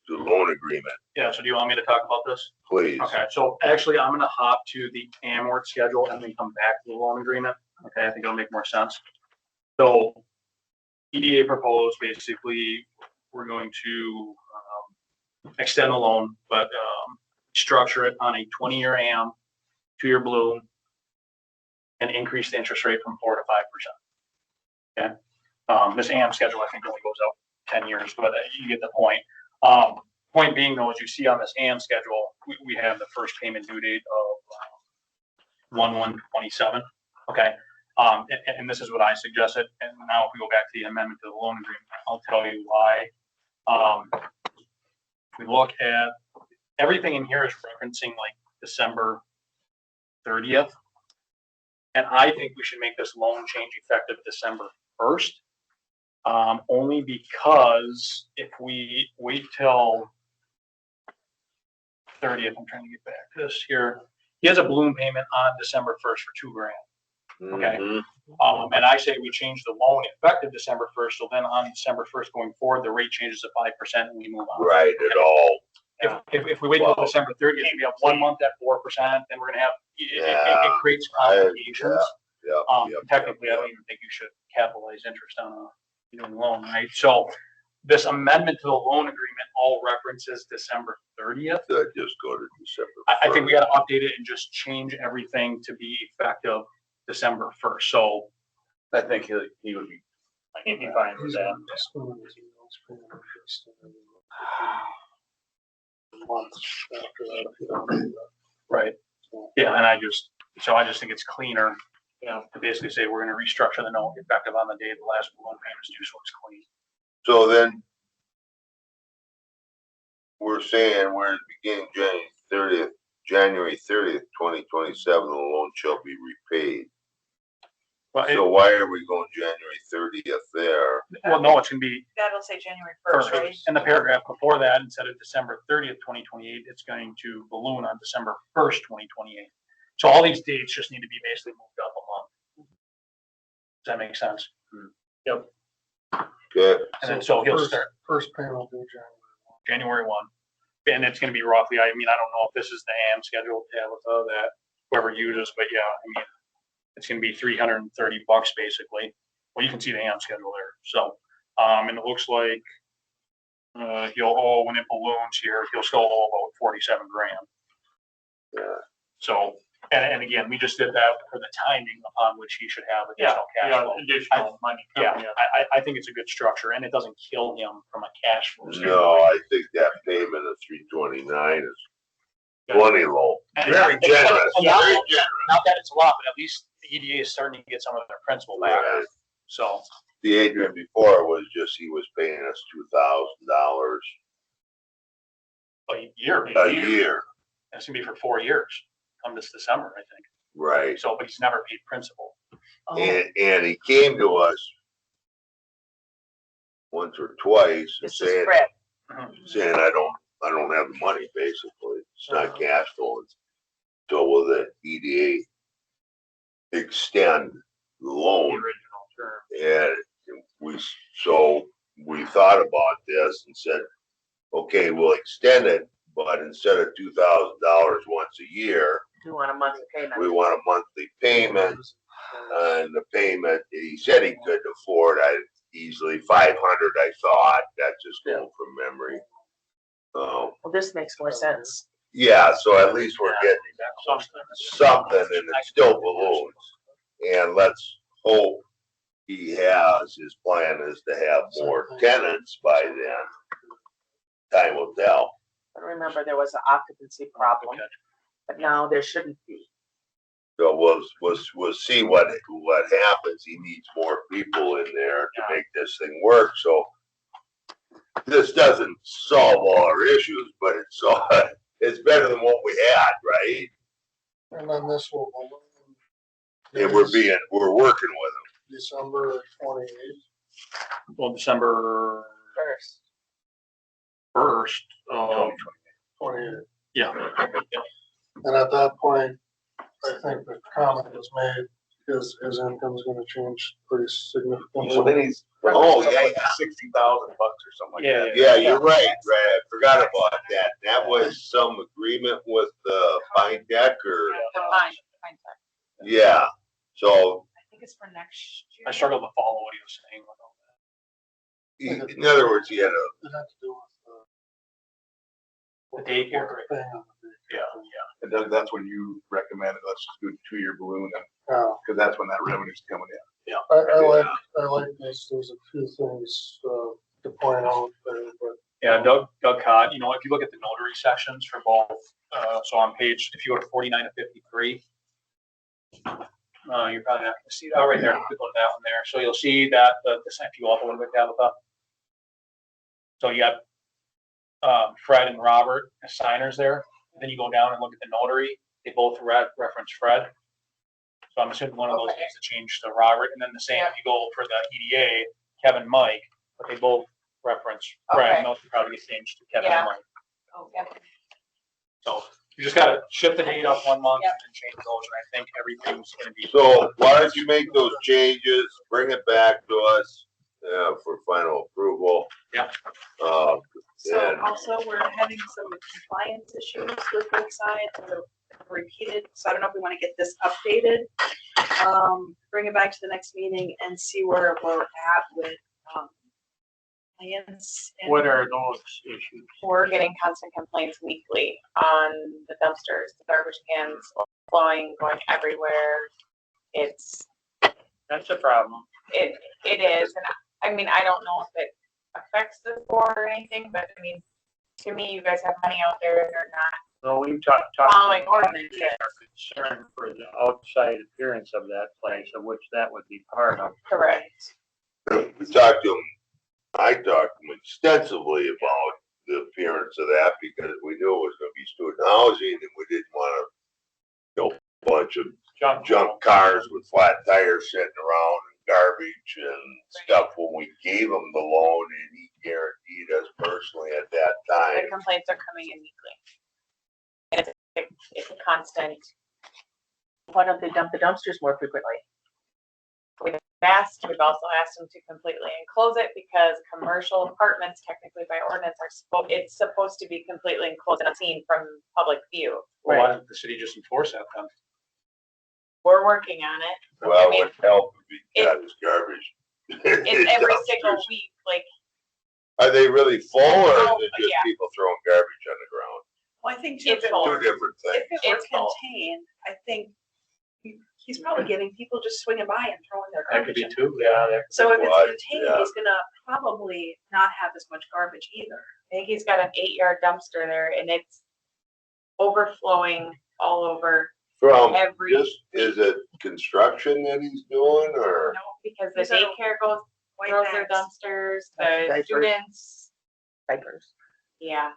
to loan agreement, Yeah, so do you want me to talk about this? please. Okay, so actually, I'm gonna hop to the amort schedule and then come back to the loan agreement. Okay, I think it'll make more sense. So EDA proposed, basically, we're going to extend the loan, but structure it on a 20-year AM, 2-year balloon, and increase the interest rate from 4 to 5%. Okay, this AM schedule I think only goes out 10 years, but you get the point. Point being though, as you see on this AM schedule, we have the first payment due date of 1/1/27. Okay, and this is what I suggested. And now if we go back to the amendment to the loan agreement, I'll tell you why. If we look at everything in here is referencing like December 30th. And I think we should make this loan change effective December 1st. Only because if we wait till 30th, I'm trying to get back to this here. He has a balloon payment on December 1st for $2,000. Okay. Mhm. And I say we change the loan effective December 1st. So then on December 1st going forward, the rate changes to 5% and we move on. Right, it all, If we wait until Wow. December 30th, we have 1 month at 4%, then we're gonna have, it Yeah, creates I- complications. yeah, Technically, I don't even think you should capitalize interest on a loan, right? So this amendment to the loan agreement all references December 30th. Just go to December. I think we gotta update it and just change everything to be effective December 1st. So I think he would be. he'd be fine with that. Months after that, if you don't do that. Right. Yeah, and I just think it's cleaner, to basically say we're gonna restructure the note effective on the day the last loan payment is due, so it's clean. So then we're saying we're at the beginning January 30th, January 30th, 2027, the loan shall be repaid. Well, So why are we going January 30th there? well, no, it's gonna be That'll say January first, right? first. In the paragraph before that, instead of December 30th, 2028, it's going to balloon on December 1st, 2028. So all these dates just need to be basically moved up a month. Does that make sense? Yep. Okay, And then so he'll start First payment due January 1. January 1. And it's gonna be roughly, I mean, I don't know if this is the AM schedule, Tabitha, that whoever uses, but yeah, I mean, it's gonna be $330 basically. Well, you can see the AM schedule there. So, and it looks like, he'll owe, when it balloons here, he'll still owe about 47 grand. Yeah. So, and again, we just did that for the timing upon which he should have additional cash flow. Additional money. Yeah, I think it's a good structure and it doesn't kill him from a cash flow standpoint. no, I think that payment of 329 is plenty low. And- Very generous, and now- very generous. Not that it's a lot, but at least the EDA is starting to get some of their principal back. Right. So, The Adrian before was just, he was paying us $2,000 a year. a year, And it's gonna be for 4 years, come this December, I think. right? So, but he's never paid principal. Oh, And he came to us once or twice and This is saying, Fred. saying, I don't have the money, basically. It's not cash flow. So will the EDA extend the The loan? original term. And we thought about this and said, okay, we'll extend it, but instead of $2,000 once a year, You want a monthly payment? we want a monthly payment. And the payment, he said he could afford, easily 500, I thought, that's just going from memory. Well, this makes more sense. Yeah, so at least we're getting something and it still balloons. And let's hope his plan is to have more tenants by then. Time will tell. But remember, there was an occupancy problem, but now there shouldn't be. So we'll see what happens. He needs more people in there to make this thing work, so this doesn't solve all our issues, but it's better than what we had, right? And then this will balloon. And we're working with December 28th. Well, December First. 1st, 28th. yeah. And at that point, I think the comment was made, his income's gonna change pretty significantly. So then he's, Oh, yeah, $60,000 or something like that. Yeah, you're right, I forgot about that. That was some agreement with Fine Tech or, Fine. yeah, so I think it's for next year. I struggled to follow what he was saying with all that. in other words, he had It had to do with The daycare, what the thing on the daycare. Yeah, And Doug, that's when you recommended, let's just do a 2-year balloon, Yeah, because that's when that revenue's coming in. I like this, there's a few things, to point out there, but Yeah, Doug Cott, if you look at the notary sections for both, so on page, if you go to 49 to 53, you're probably not gonna see that, right there, click on that one there, so you'll see that, if you go up a little bit, Tabitha. So you got, Fred and Robert as signers there, then you go down and look at the notary, they both reference Fred. So I'm assuming one of those needs to change to Robert, and then the same, if you go for the EDA, Kevin, Mike, but they both reference Fred, Okay. and those should probably get changed to Kevin Yeah. and Mike. Oh, yeah. So you just gotta shift the date up 1 month and then change those, and I think everything's gonna be. So why don't you make those changes, bring it back to us, for final approval? Yeah. So And also, we're having some compliance issues with Lakeside, that are repeated, so I don't know if we want to get this updated. Bring it back to the next meeting and see where we're at with, plans. and- What are those issues? We're getting constant complaints weekly on the dumpsters, the garbage cans flowing, going everywhere. That's a problem. It is, and I mean, I don't know if it affects the board or anything, but I mean, to me, you guys have money out there and they're not So we've talked. following ordinances. Our concern for the outside appearance of that place, of which that would be part of. Correct. we talked to him, I talked to him extensively about the appearance of that because we knew it was gonna be student housing and we didn't wanna bunch of Junk. junk cars with flat tires sitting around and garbage and stuff when we gave him the loan, and he guaranteed us personally at that The time. complaints are coming in weekly. And it's a constant. Why don't they dump the dumpsters more frequently? We've we've also asked them to completely enclose it because commercial apartments technically by ordinance it's supposed to be completely enclosed and unseen from public view. Well, why didn't the city just enforce that then? We're working on it. Well, I mean, it would help if he got his garbage. it's every single Dumpsters. week, like, Are they really full, or is Oh, it just yeah. people throwing garbage on the ground? Well, I think too, It's if it full. Two were, different if things. it were It's full. contained, I think he's probably getting people just swinging by and throwing their That could garbage be in. two, yeah. So if What? it's contained, Yeah. he's gonna probably not have as much garbage either. I think he's got an 8-yard dumpster there and it's overflowing all over From every. just, is it construction that he's doing, or? No, because the These are daycare White throws their bags. dumpsters, Diapers. the students, Diapers. yeah.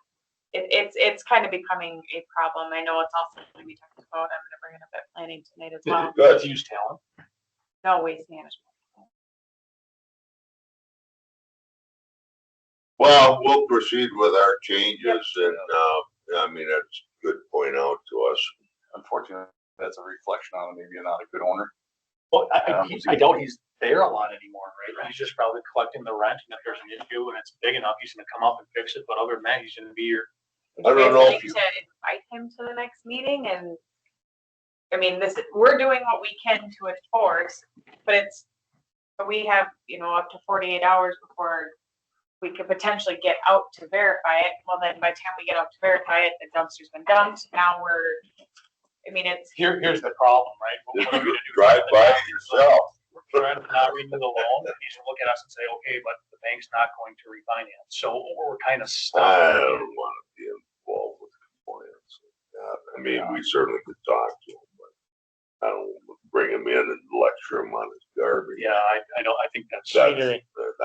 It's kind of becoming a problem. I know it's also something we talked about. I'm gonna bring it up at planning tonight as well. Good. Let's use talent. No waste management. Well, we'll proceed with our changes, and, I mean, that's a good point out to us. Unfortunately, that's a reflection on maybe not a good owner. Well, I doubt he's there a lot anymore, right? He's just probably collecting the rent, and if there's an issue and it's big enough, he's gonna come up and fix it, but other than that, he's gonna be here. I don't know if Would you guys like to invite him to the next meeting and, I mean, we're doing what we can to enforce, but we have, up to 48 hours before we could potentially get out to verify it. Well, then by the time we get out to verify it, the dumpster's been dumped. Now it's. Here's the problem, right? What are we gonna do? drive by it yourself. We're trying to not renew the loan, he's gonna look at us and say, okay, but the bank's not going to refinance, so we're kind of stuck. I don't wanna be involved with compliance. I mean, we certainly could talk to him, but I don't bring him in and lecture him on his garbage. Yeah, I don't, I think that's. I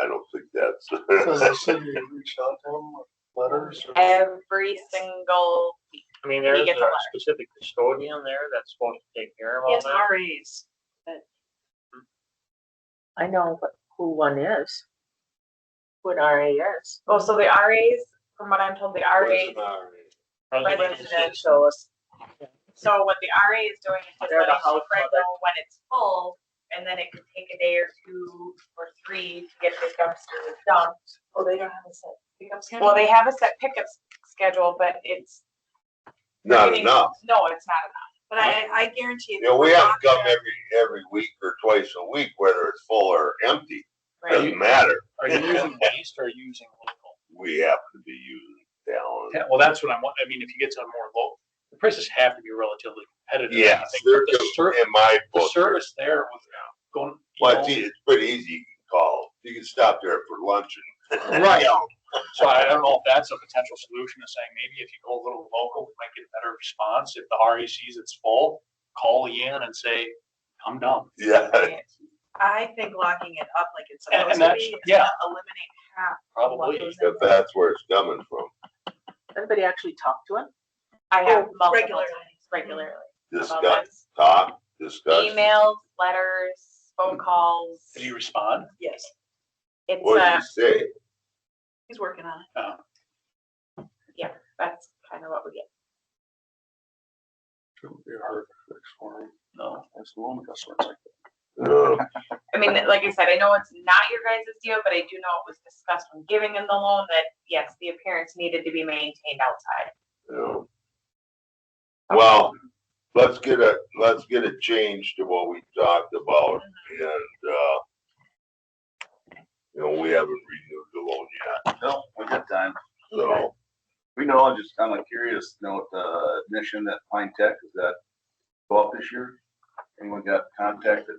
don't think that's. Does the city reach out to them with letters? or- Every single, I mean, there's gets a a letter. specific custodian there that's supposed to take care of all Yes, that. RAs. I know who one is. Who an RA is. so the RAs, from what I'm told, the RAs, Residential. so what the RA is doing is just They're the letting house Fred mother. know when it's full, and then it could take a day or 2 or 3 to get the dumpster dumped. Oh, they don't have a set pickup schedule? Well, they have a set pickup schedule, but it's. Not getting- enough. No, it's not enough. But I guarantee. You know, we have to come every week or twice a week, whether it's full or empty, Right. doesn't matter. Are you using waste or are you using local? We happen to be using talent. Yeah, well, that's what I mean, if you get some more local, the prices have to be relatively competitive. I Yes, think, they're, but the in my the book. service there with going. Well, it's pretty easy. You can call. You can stop there for lunch and. Right. You know, So I don't know if that's a potential solution to saying, maybe if you go a little local, we might get a better response. If the RA sees it's full, call Leanne and say, come down. Yeah, I think locking it up like it's And supposed to that's- be, is yeah. gonna eliminate half of what Probably. goes in if that's where it's coming from. Anybody actually talk to him? I have Oh, multiple regularly. times, regularly. about Discuss, this. talk, discuss. Emails, letters, phone calls. Did he respond? Yes, It's, What did you say? he's working on it. that's kind of what we get. Shouldn't be hard to fix for them. No. That's the loan customers like that. I mean, like I said, I know it's not your guys' deal, but I do know it was discussed when giving him the loan that, yes, the appearance needed to be maintained outside. Yeah. Well, let's get a change to what we talked about, and, we haven't renewed the loan yet, No, we got time. so. We know, I'm just kind of curious, what the admission at Pine Tech, is that go up this year? Anyone got contacted?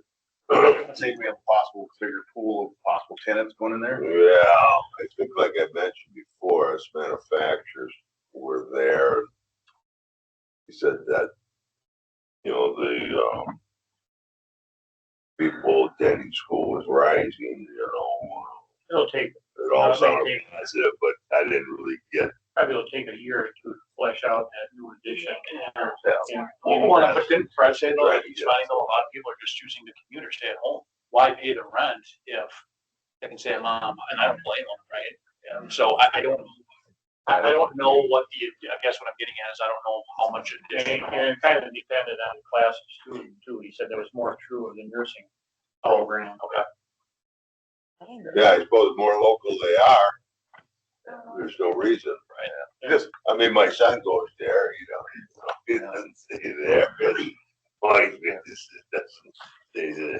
Say we have a possible bigger pool of possible tenants going in there? Yeah, I think like I mentioned before, us manufacturers were there. He said that, the, people attending school was rising, It'll take, it all Yeah, sounded they- positive, but I didn't really get, probably it'll take a year or two to flesh out that new addition. yeah. Well, but didn't Fred say though, that he's finding that a lot of people are just choosing to commute or stay at home? Why pay the rent if they can stay at home? And I don't blame them, right? So I don't know what I guess what I'm getting at is I don't know how much additional. And it kind of depended on the class of student too. He said there was more true of the nursing program. Okay. Yeah, I suppose more local they are. There's no reason. Right. Just, I mean, my son goes there, he doesn't stay there. My goodness, it doesn't stay there.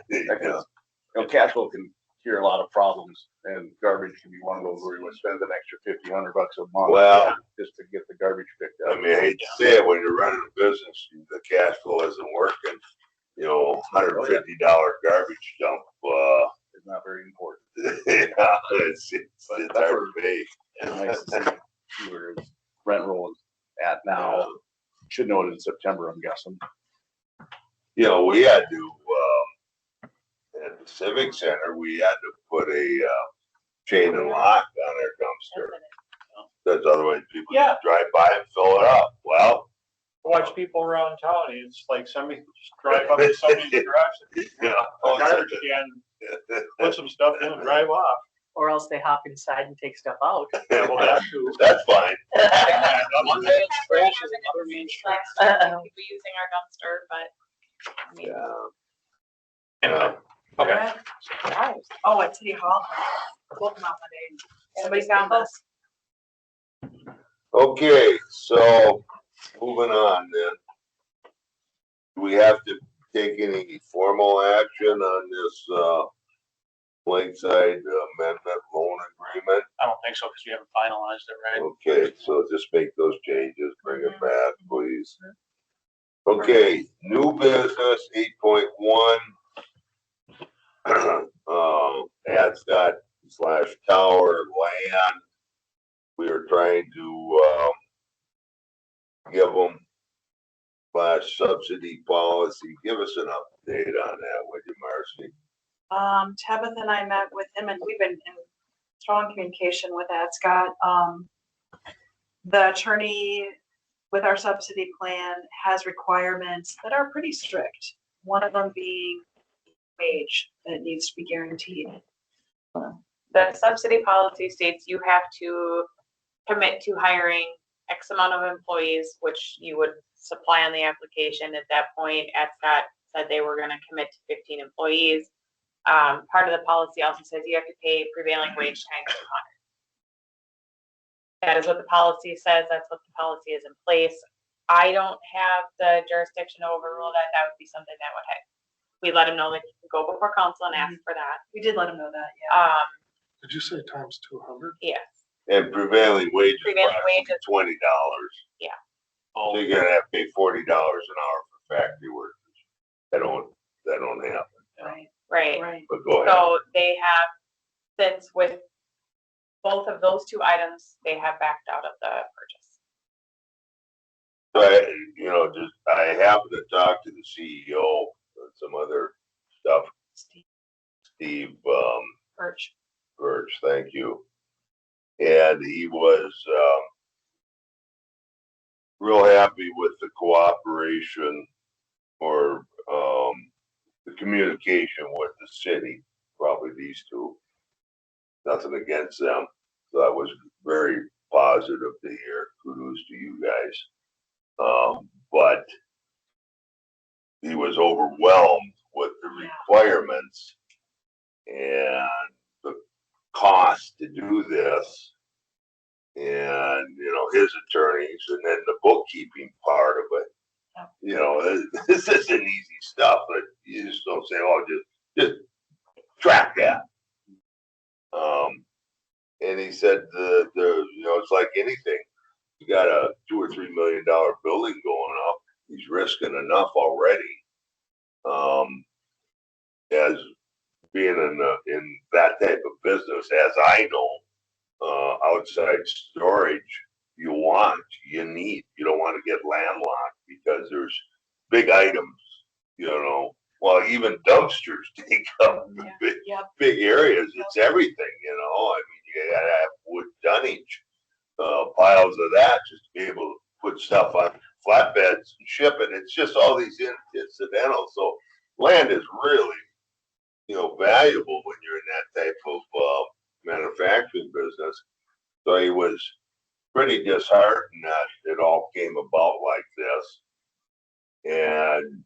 Cashville can cure a lot of problems, and garbage can be one of those where you would spend an extra $50-100 a month. Well, just to get the garbage picked I up. mean, I hate to say it, when you're running a business, the cash flow isn't working. $150 garbage dump, It's not very important. yeah, it's hard to pay. It's nice to see where his rent roll is at now. Should know it in September, I'm guessing. We had to, at the Civic Center, we had to put a chain and lock on our dumpster. Because otherwise people Yeah. just drive by and fill it up. Well, Watch people around town. It's like somebody just drive up to somebody's garage, garbage can, put some stuff in and drive off. Or else they hop inside and take stuff out. Yeah, well, that too. that's fine. One day it's trash is another man's trash. People using our dumpster, but I mean, Anyway, okay. Alright. Oh, at City Hall. We'll come out one day. Somebody found this. Okay, so moving on then. Do we have to take any formal action on this Lakeside Amendment Loan Agreement? I don't think so because we haven't finalized it, right? Okay, so just make those changes, bring it back, please. Okay, new business 8.1. Ascot/Tower land. We are trying to give them /subsidy policy. Give us an update on that, would you, Marcy? Tabitha and I met with him and we've been in strong communication with Scott. The attorney with our subsidy plan has requirements that are pretty strict. One of them being wage that needs to be guaranteed. the subsidy policy states you have to commit to hiring X amount of employees, which you would supply on the application. At that point, Scott said they were gonna commit to 15 employees. Part of the policy also says you have to pay prevailing wage times 200. That is what the policy says. That's what the policy is in place. I don't have the jurisdiction to overrule that. That would be something that would we let him know that you can go before council and ask for that. We did let him know that, yeah. Did you say times 200? Yes. And prevailing wages. Prevailing wages. $20. Yeah. So you're gonna have to pay $40 an hour for factory workers. That don't happen. Right. Right. But go ahead. So they have, since with both of those two items, they have backed out of the purchase. So I happened to talk to the CEO and some other stuff. Steve Birch, thank you. And he was real happy with the cooperation or the communication with the city, probably these two. Nothing against them. So that was very positive to hear. Kudos to you guys. But he was overwhelmed with the requirements and the cost to do this. And, his attorneys and then the bookkeeping part of it. This isn't easy stuff, but you just don't say, oh, just track that. And he said, it's like anything. You got a $2 or $3 million building going up. He's risking enough already. As being in that type of business, as I know, outside storage, you need. You don't want to get landlocked because there's big items. Well, even dumpsters take up big areas. It's everything. I mean, you gotta have wood dunnage, piles of that just to be able to put stuff on flatbeds and shipping. It's just all these incidental. So land is really, valuable when you're in that type of manufacturing business. So he was pretty disheartened that it all came about like this. And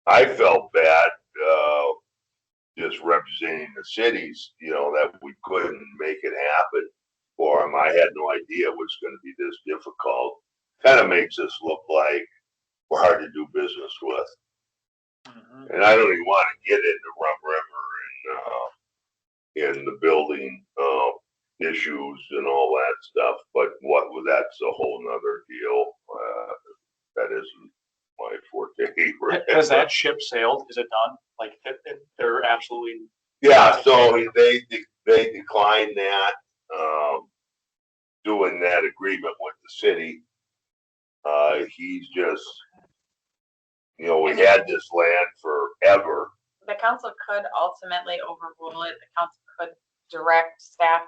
I felt bad, just representing the cities, that we couldn't make it happen for him. I had no idea it was going to be this difficult. Kind of makes us look like we're hard to do business with. Mhm. And I don't even want to get into Rum River and in the building issues and all that stuff. But that's a whole nother deal. That isn't my forte. Has that ship sailed? Is it done? Like, they're absolutely, Yeah, so they declined that, doing that agreement with the city. He's just, we had this land forever. The council could ultimately overrule it. The council could direct staff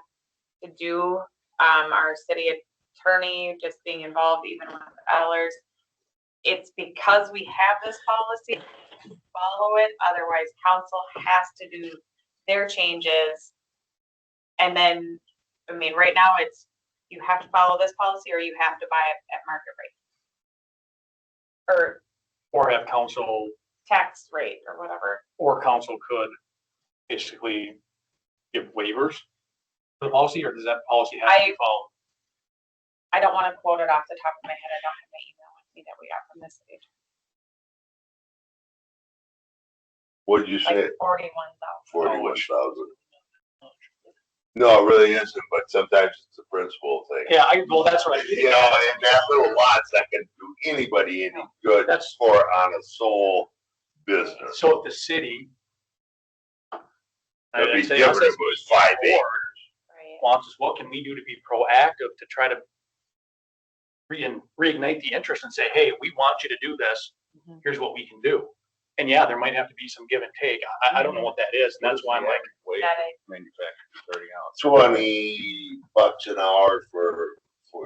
to do, our city attorney just being involved even with Ellers. It's because we have this policy, follow it, otherwise council has to do their changes. And then, right now it's, you have to follow this policy or you have to buy it at market rate. or have council, Tax rate or whatever. or council could basically give waivers to the policy, or does that policy have to be followed? I don't wanna quote it off the top of my head, I don't have my email with me that we got from this page. What'd you say? Like 41,000. 41,000. No, it really isn't, but sometimes it's a principle thing. Yeah, that's what I think. And that little lot's not gonna do anybody any good. That's- for on a sole business. So if the city. It'd be I'd say- different if it was 5 acres. Right. Wants us, what can we do to be proactive to try to reignite the interest and say, hey, we want you to do this, Mhm. here's what we can do. And yeah, there might have to be some give and take. I don't know what that is, and that's why I'm like, That I, Manufacturing starting out. $20 an hour for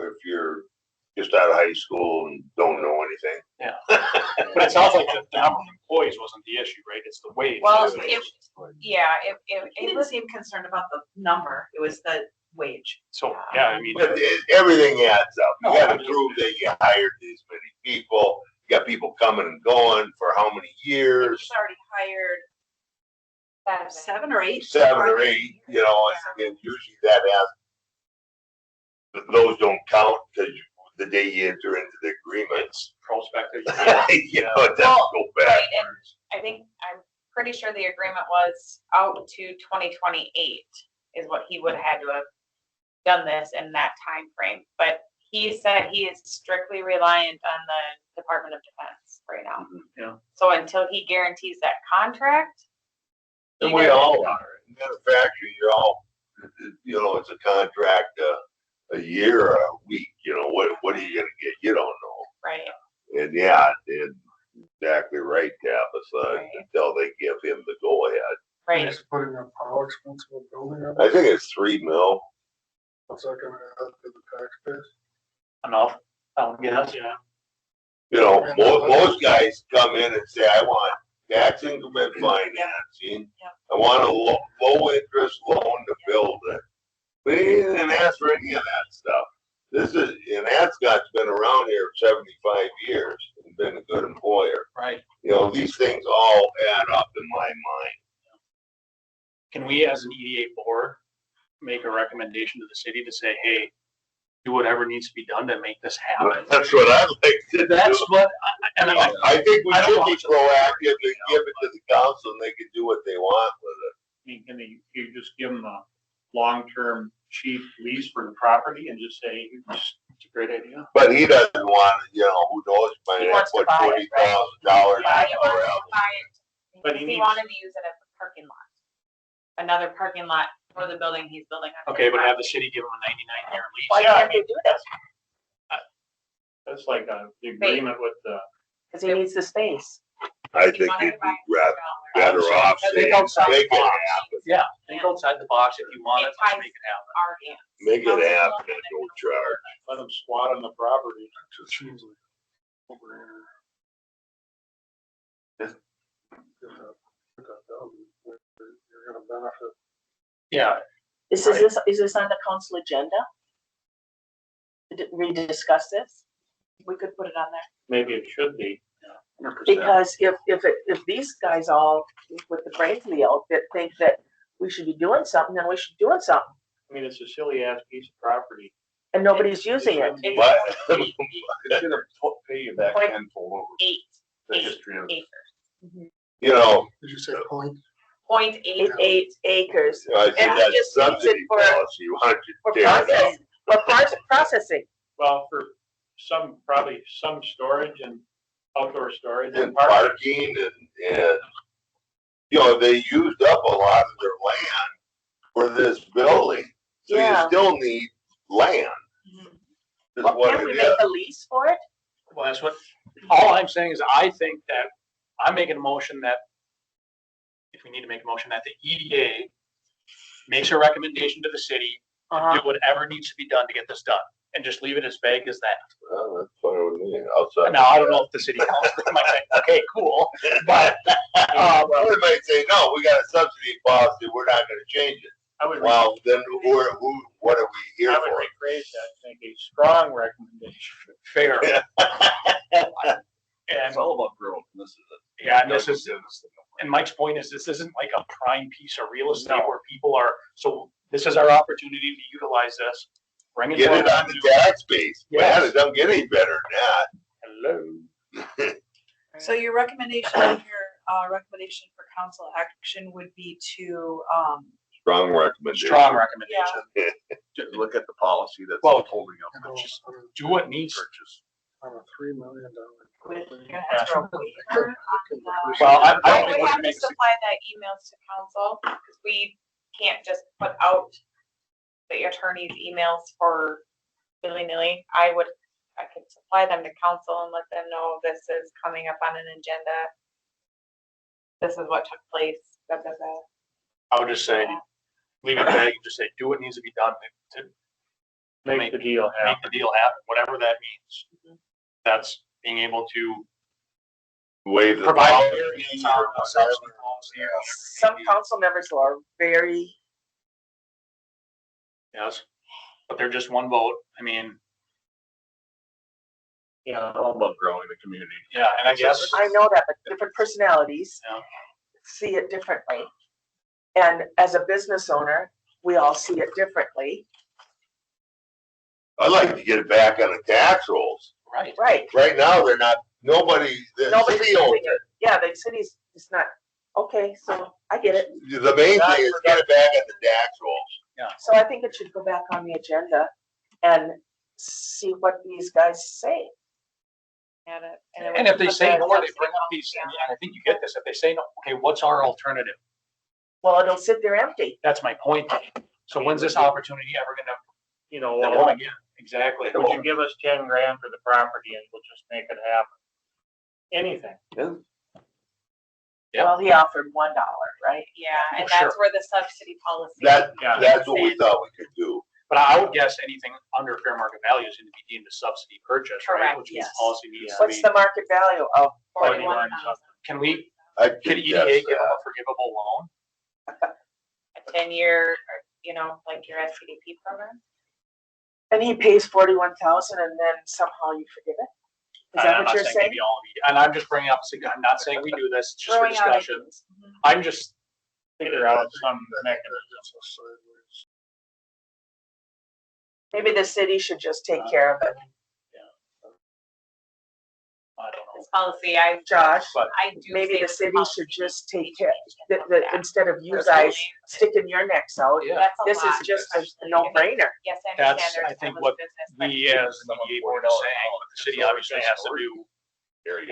if you're just out of high school and don't know anything. but it sounds like the number of employees wasn't the issue, right? It's the wage. well, That's the if, yeah, if He didn't seem concerned about the number, it was the wage. So, yeah, I mean, But everything adds up. You No, gotta I mean- prove that you hired these many people. You got people coming and going for how many years? He's already hired 7 or 8. 7 or 8, and usually that those don't count because the day you enter into the agreements. prospective. It doesn't Well, go right, backwards. I think, I'm pretty sure the agreement was out to 2028 is what he would have had to have done this in that time frame. But he said he is strictly reliant on the Department of Defense right now. Yeah. So until he guarantees that contract. And we all are. In manufacturing, you're all, it's a contract, a year or a week, what are you gonna get? You don't know. Right. And yeah, and exactly right, Tabitha, Right. until they give him the go ahead. Right. Just putting up how expensive a building is. I think it's 3 mil. What's that gonna add to the tax base? Enough, I would guess, yeah. Most guys come in and say, I want tax increment financing. Yep. I want a low interest loan to build it. We didn't ask for any of that stuff. And Ascot's been around here 75 years and been a good employer. Right. These things all add up in my mind. Can we, as an EDA board, make a recommendation to the city to say, hey, do whatever needs to be done to make this happen? That's what I'd like to do. That's what, I think we I don't should be want to- proactive and give it to the council and they can do what they want with it. Can you just give them a long-term cheap lease for the property and just say, it's a great idea. But he doesn't want, who knows, might He have wants to put buy it, $20,000 Yeah, he in wanted it. to buy it. But he He needs- wanted to use it as a parking lot. Another parking lot for the building he's building. on Okay, his but have the property. city give them a 99-year Why lease? Yeah, I can't they mean, do that? that's like the agreement with the, Cause he needs the space. I He think wanted he'd to buy be it for better $1. off Think saying, outside make the it box. happen. Yeah, think outside the box if you want it, It let's ties make it happen. Our hands. Make it Council's happen looking at at no it. charge. let them squat on the property. no-brainer. Yes. Get that done. You're gonna benefit. Yeah, Is this on the council agenda? Did we discuss this? We could put it on there. Maybe it should be. 100%. Because if these guys all with the brains of the elk that think that we should be doing something, then we should be doing something, I mean, it's a silly ass piece of property. and nobody's using it. But It's gonna pay you back Point tenfold over Eight the history of. acres. you know, Did you say point? 0.8 acres I said And he that just needs it subsidy for- policy, why don't for you tear it up? processing. Well, for probably some storage and outdoor storage And and parking. parking and, you know, they used up a lot of their land for this building. So you Yeah. still need land, is Well, what can't we it make is. a lease for it? well, that's what, all I'm saying is I think that I'm making a motion that if we need to make a motion that the EDA makes a recommendation to the city and do whatever needs to be done to get this done and just leave it as vague as that. Well, that's fine with me, outside. Now, I don't know if the city council might say, okay, cool, but, Well, they might say, no, we got a subsidy policy, we're not gonna change it. I would, Well, then what are we here I would for? rephrase that, make a strong recommendation. fair. And, It's all about growth. And this is it. yeah, and this is, and Mike's point is this isn't like a prime piece of real estate where people are, so this is our opportunity to utilize this. Bring it. Get it forward. on the tax base, man, Yes. it don't get any better than Hello. So your recommendation, recommendation for council action would be to, that. Strong recommendation. Strong recommendation. Just look at the policy that's Well, holding up. You know, just on a- Do what needs. Purchase. On a $3 million. with, building. you're gonna ask for a waiver on the. Well, I don't Well, think we we have can to make, supply that emails to council, because we can't just put out the attorney's emails for willy-nilly. I could supply them to council and let them know this is coming up on an agenda. This is what took place, blah, blah, blah. I would just say, leave it vague and just say, do what needs to be done to Make the deal happen. make the deal happen, whatever that means. That's being able to Waive the provide policy variance or on the whatever. subsidy policy or whatever. Some council members who are very, Yes, but they're just one vote. I mean, Yeah, All about growing the community. yeah, and I guess, I know that, but different personalities Yeah. see it differently. And as a business owner, we all see it differently. I'd like to get it back on the tax rolls. right. Right. Right now, they're not, the Nobody's city owns using it. Yeah, the city's, it's not, okay, so I get it. it. The main thing is get it back on the tax rolls. So I think it should go back on the agenda and see what these guys say. And if they say no, they bring up these, and I think you get this, if they say no, okay, what's our alternative? Well, it'll sit there empty. That's my point. So when's this opportunity ever gonna, You know, come would again? Exactly. you give us 10 grand for the property and we'll just make it happen? Anything. Yep. Well, he offered $1, right? Yeah, and Well, that's where the subsidy policy. That's what we thought we could do. But I would guess anything under fair market value is going to be deemed a subsidy purchase, right? Correct, Which means yes. policy needs to What's be, the market value of 41,000. can we, I'd could EDA suggest give them that. a forgivable loan? A 10-year, like your SCDP program. And he pays 41,000 and then somehow you forgive it? Is And that I'm what not you're saying? maybe all of you- And I'm just bringing up, I'm not saying we do this, it's just for Throwing out discussion. ideas. Mhm. I'm just, Figure out some mechanism. Maybe the city should just take care of it. I don't know. This policy, I Josh, do. maybe think the city policy should just needs to take be care, changed. that instead of you guys sticking your necks out, Yeah, That's a this is lot, just a especially- no-brainer. Yes, I That's, understand I there's think, established what business, but we as the EDA board is saying, what the city obviously has to do.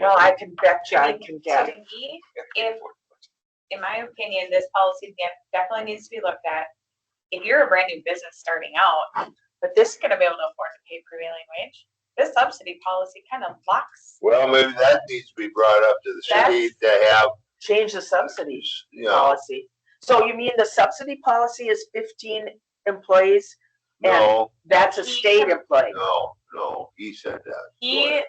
Well, I can bet you I can to get. me, if, in my opinion, this policy definitely needs to be looked at. If you're a brand new business starting out, but this is gonna be able to afford to pay prevailing wage, this subsidy policy kind of locks. Well, maybe that needs to be brought up to the city to have, Change the subsidy you know, policy. So you mean the subsidy policy is 15 employees? And no, that's a state employee? no, he said that. He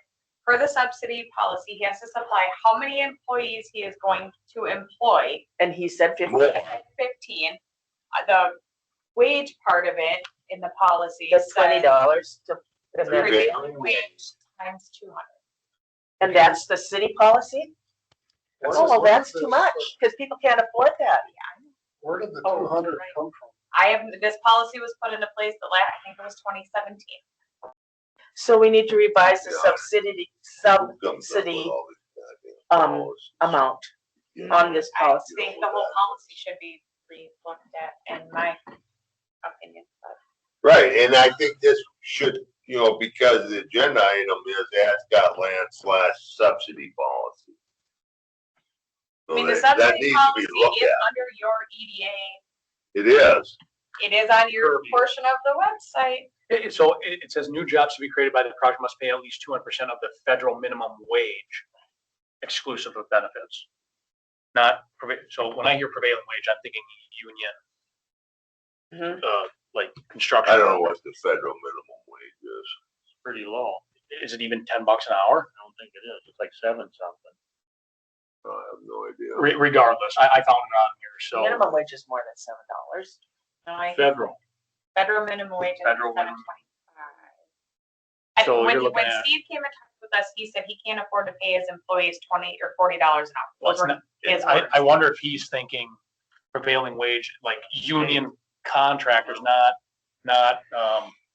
per the subsidy policy, he has to supply how many employees he is going to employ. And he said 50. More. 15. The wage part of it in the policy The says $20 to, and then, prevailing wage times 200. and that's the city policy? Where Oh, does- well, where that's does too this- much, because people can't afford that. Where did the Oh, 200 right. come from? This policy was put into place I think it was 2017. So we need to revise the Yeah. subsidy, Who comes up with subsidy all these goddamn policies? amount You on know? this I policy. think the whole policy should be re-looked at, in my opinion, but. Right, and I think this should, because the agenda item is Ascot land / subsidy policy. I mean, So the that subsidy needs to policy be looked is at. under your EDA. It is. It is on your Purview. portion of the website. So it says new jobs to be created by the project must pay at least 200% of the federal minimum wage, exclusive of benefits. Not, so when I hear prevailing wage, I'm thinking union, like construction. I don't know what the federal minimum wage is. It's pretty low. Is it even $10 an hour? I don't think it is. It's like 7 something. I have no idea. Regardless, I found it on here, so. Minimum wage is more than $7. No, I think Federal. federal minimum wage is Federal minimum. $7.25. So And you're looking when at- Steve came and talked with us, he said he can't afford to pay his employees $20 or $40 an hour. Well, Those were it's his not- words. I wonder if he's thinking prevailing wage, like union contractors, not,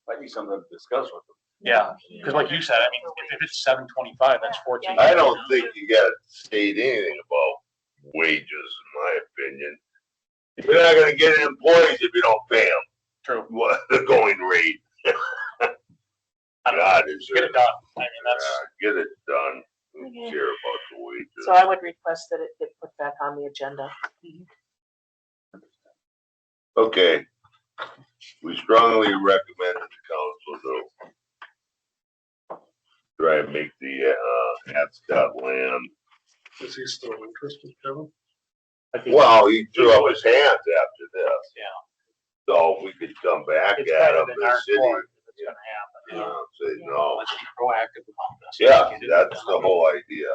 Might be something to discuss with them. yeah. Because like you said, I mean, if it's $7.25, that's 14. I don't think you gotta state anything about wages, in my opinion. You're not gonna get employees if you don't pay them. True. What, the going rate. I don't know. God, is Get there, it done. I mean, that's, get it done. Who Okay. care about the wages? So I would request that it get put back on the agenda. Okay. We strongly recommend that the council do try and make the, Ascot land. Is he still interested, Kevin? I think Well, he threw up his hands after this. Yeah. So if we could come back it's at kind him, of in the our city, court if it's gonna happen. say no. let's be proactive about this. Yeah, Get it that's the done. whole idea.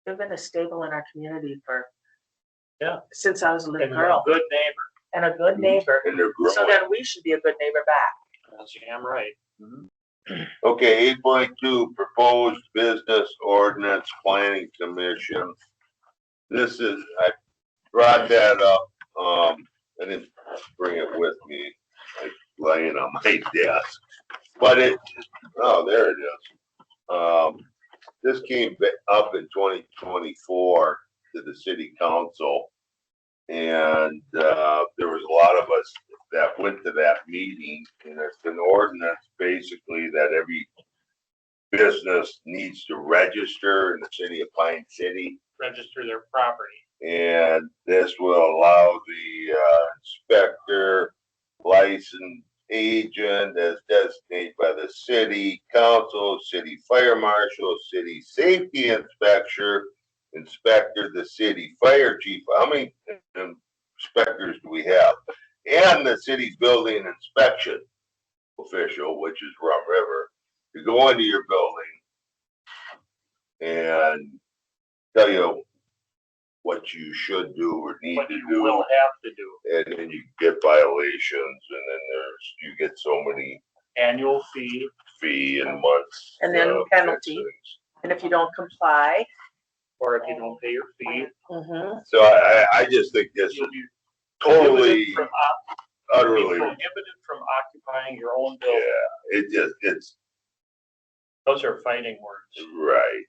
They've been a staple in our community for. Yeah. Since I was a little And you're a girl, good neighbor. and a good neighbor, And they're so growing. then we should be a good neighbor back. That's damn right. Okay, 8.2, proposed business ordinance planning commission. This is, I brought that up, I didn't bring it with me, it's laying on my desk. But there it is. This came up in 2024 to the city council. And, there was a lot of us that went to that meeting, and it's an ordinance basically that every business needs to register in the city of Pine City. Register their property. And this will allow the, inspector, licensed agent as designated by the city council, city fire marshal, city safety inspector, the city fire chief. How many inspectors do we have? And the city's building inspection official, which is Rum River, to go into your building and tell you what you should do or need What to you do. will have to do. And then you get violations, and then you get so many Annual fee. fee and months. And then penalty. fixings. And if you don't comply, Or if you don't pay your fee. So I just think this is You'll be totally, prohibited from utterly, prohibited from occupying your own yeah, building. it's Those are fighting words. right.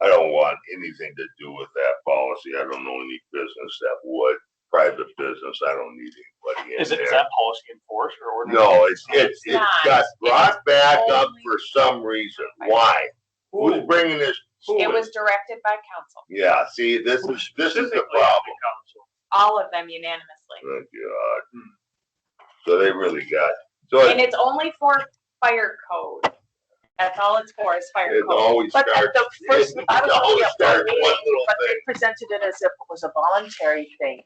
I don't want anything to do with that policy. I don't know any business that would. Private business, I don't need anybody in Is there. that policy enforced or ordinance? No, it's not. got brought back up only- for some reason. Why? Who's bringing this? It was directed by council, Yeah, see, this is the Specifically problem. council. all of them unanimously. Oh, God. So they really got, so And it's only for fire code. That's all it's for, is fire it code. always but starts. at the first, it I was always only at starts one one meeting, little but thing. they presented it as if it was a voluntary thing.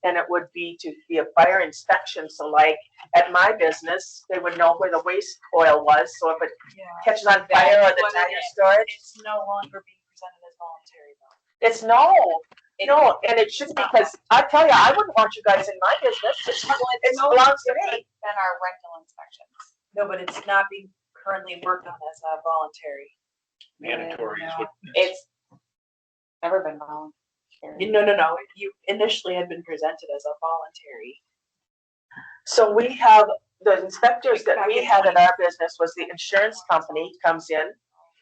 and it would be to be a fire inspection. So like at my business, they would know where the waste oil was, so if it Yeah. catches on fire or the What it tire is. storage, It's no longer being presented as voluntary though. it's no, and it shouldn't, because I tell you, I wouldn't want you guys in my business, it belongs to me. Than our rental inspections. No, but it's not being currently worked on as a voluntary. Mandatory is what. It's never been voluntary. No. You initially had been presented as a voluntary. So we have, the inspectors that we had in our business was the insurance company comes in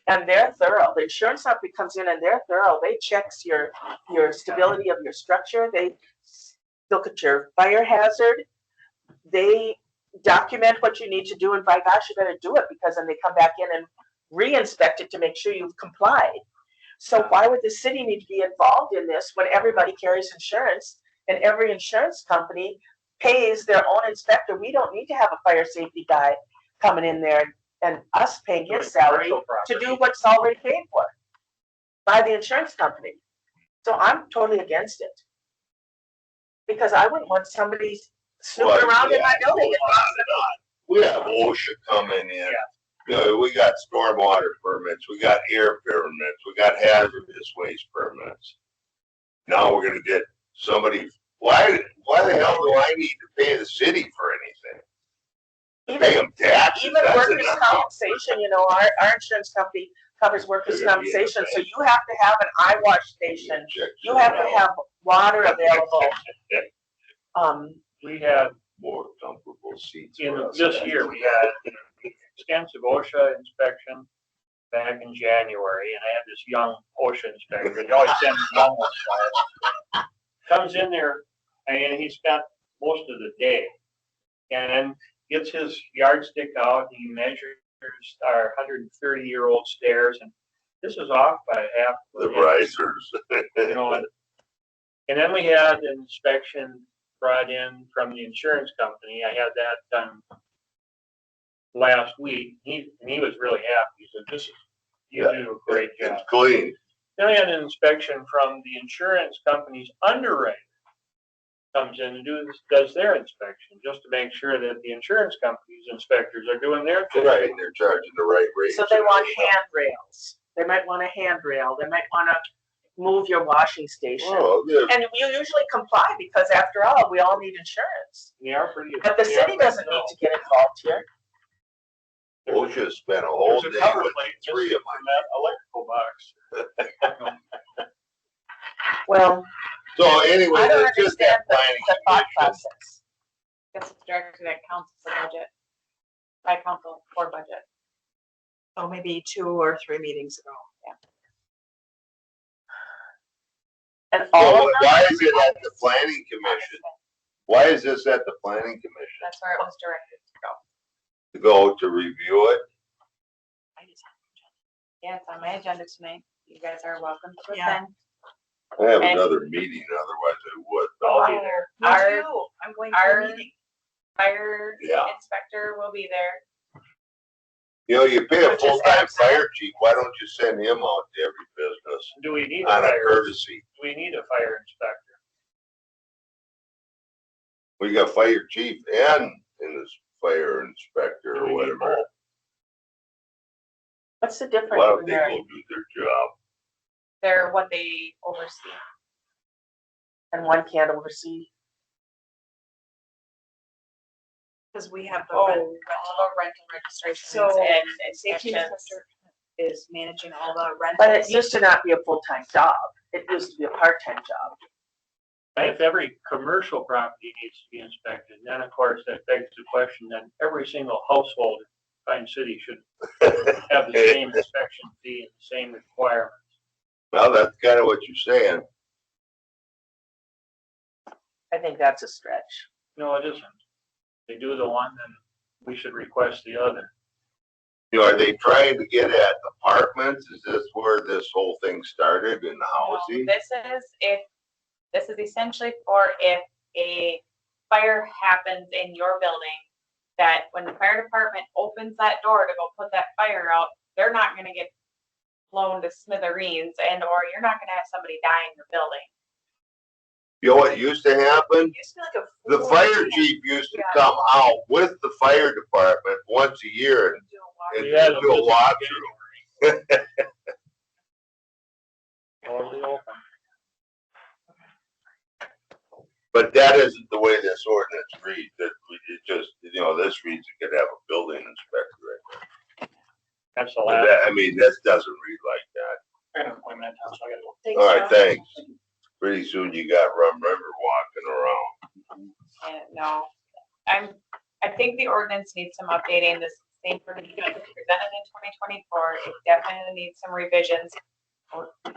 and they're thorough. The insurance company comes in and they're thorough. They checks your stability of your structure. They look at your fire hazard. They document what you need to do, and by gosh, you better do it, because then they come back in and re-inspect it to make sure you've complied. So why would the city need to be involved in this when everybody carries insurance and every insurance company pays their own inspector? We don't need to have a fire safety guy coming in there and us paying his salary to do what's already paid for by the insurance company. So I'm totally against it. Because I wouldn't want somebody snooping around in my building. We have OSHA coming in. You know, we got stormwater permits, we got air permits, we got hazardous waste permits. Now we're gonna get somebody, why the hell do I need to pay the city for anything? Pay them taxes, Even that's workers' enough. compensation, our insurance company covers workers' compensation, so you have to have an eye wash station. You have to have water available. We had, More comfortable seats. in for us. this year, we had extensive OSHA inspection back in January, and I had this young OSHA inspector, they always send young ones by. Comes in there, and he spent most of the day, and then gets his yardstick out, and he measures our 130-year-old stairs, and this is off by half. The risers. You know, and then we had an inspection brought in from the insurance company. I had that done last week. He was really happy. He said, you do a great job. It's clean. Then I had an inspection from the insurance company's underwriter. Comes in and does their inspection, just to make sure that the insurance company's inspectors are doing their job. Right, they're charging the right rate. So they want handrails. They might want a handrail. They might want to move your washing station. Oh, yeah. And you usually comply, because after all, we all need insurance. They are pretty. But the city doesn't need to get involved here. OSHA spent a whole There's day a cover with plate just 3 of from that electrical box. Well, So anyway, I don't it's just that understand the planning thought commission. process. Guess it's directed at council budget. By council for budget. Oh, maybe 2 or 3 meetings ago. And all So of why is it at the planning commission? Why is this at the planning commission? That's where it was directed to go. To go to review it? Yeah, it's on my agenda tonight. You guys are welcome to Yeah. attend. I have And- another meeting, otherwise I would. I'll be there. Me Our- too. I'm going to our- a meeting. Fire Yeah. inspector will be there. You know, you pay a Which is full-time excellent. fire chief, why don't you send him out to every business Do we need on a fire? courtesy? Do we need a fire inspector? We got fire chief and in this fire inspector Do or we need whatever. both? What's the difference? Why don't when they they're- go do their job? They're what they oversee. And one can't oversee? Because we have the Oh, rent. rental registrations So, and safety inspections. inspector is managing all the rentals. But it used to not be a full-time job. It used to be a part-time job. If every commercial property needs to be inspected, then of course that begs the question, then every single household in Pine City should have the same inspection fee and the same requirements. Well, that's kind of what you're saying. I think that's a stretch. No, it isn't. They do the one, then we should request the other. You know, are they trying to get at apartments? Is this where this whole thing started in housing? This is essentially for if a fire happens in your building, that when the fire department opens that door to go put that fire out, they're not gonna get blown to smithereens, and or you're not gonna have somebody die in your building. You know what used to happen? It used to be like a. The full fire routine. chief used to Yeah. come out with the fire department once a year and Do a walk. and Yeah, do a walkthrough. Totally open. But that isn't the way this ordinance reads. It just, this reads it could have a building inspector right there. That's the But last. that, I mean, this doesn't read like that. I got an appointment, so I gotta go. Thanks, All right, John. thanks. Pretty soon you got Rum River walking around. Yeah, no, I think the ordinance needs some updating. This same ordinance was presented in 2024. It definitely needs some revisions.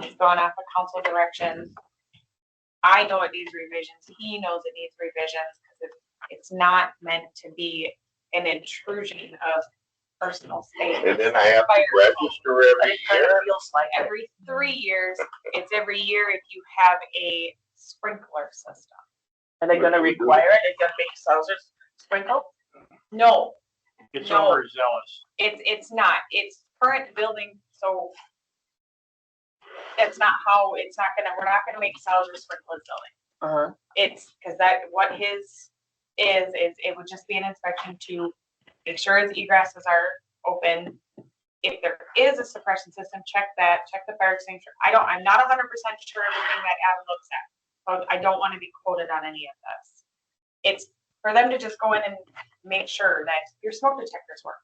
It's going off of council directions. I know it needs revisions. He knows it needs revisions because it's not meant to be an intrusion of personal space. And then I have to register every year. Feels like it. Every 3 years, it's every year if you have a sprinkler system. Are they gonna require it? They're gonna make Sousers sprinkle? No, It's No. overzealous. it's not. It's current building, so that's not how, we're not gonna make Salzer sprinkler building. Uh-huh. It's, cause what his is it would just be an inspection to make sure his egresses are open. If there is a suppression system, check the fire extinguisher. I'm not 100% sure everything that Adam looks at. So I don't wanna be quoted on any of this. It's for them to just go in and make sure that your smoke detectors work.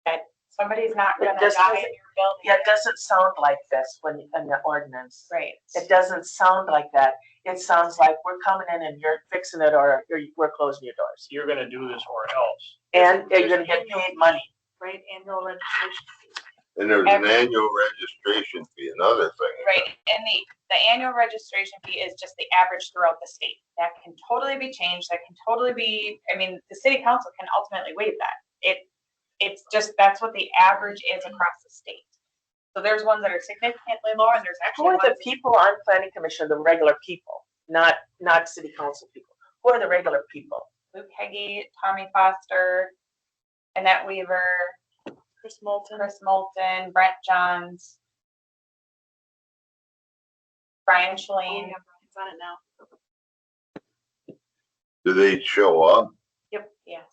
That somebody's not It gonna just die in doesn't- your building. Yeah, it doesn't sound like this when, in the ordinance. Right. It doesn't sound like that. It sounds like we're coming in and you're fixing it or we're closing your doors. You're gonna do this or else. And you're gonna get paid money. Right, annual registration fee. And there's an annual registration fee, another thing. Right, and the annual registration fee is just the average throughout the state. That can totally be changed, that can totally be, the city council can ultimately waive that. It's just, that's what the average is across the state. So there's ones that are significantly lower and there's Who actually are ones. the people on planning commission, the regular people, not city council people? Who are the regular people? Luke Heggie, Tommy Foster, Annette Weaver, Chris Moulton, Brent Johns, Brian Shalane. Brian's on it now. Do they show up? Yep, yes.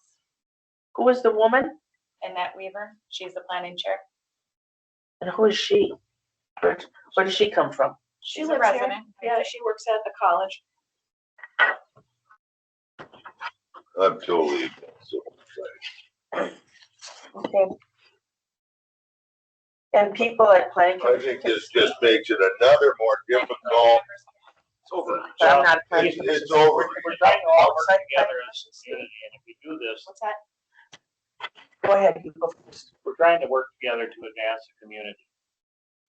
Who is the woman Annette Weaver, she's the planning chair. and who is she? Where does she come from? She's a resident. Yeah, she works at the college. I'm totally against it. Okay. And people at planning. I think this just makes it another more difficult. It's over. But I'm not a planning It's commission. over. We're trying to all work together as a community, and if we do this, What's that? Go ahead, you go first. we're trying to work together to advance the community.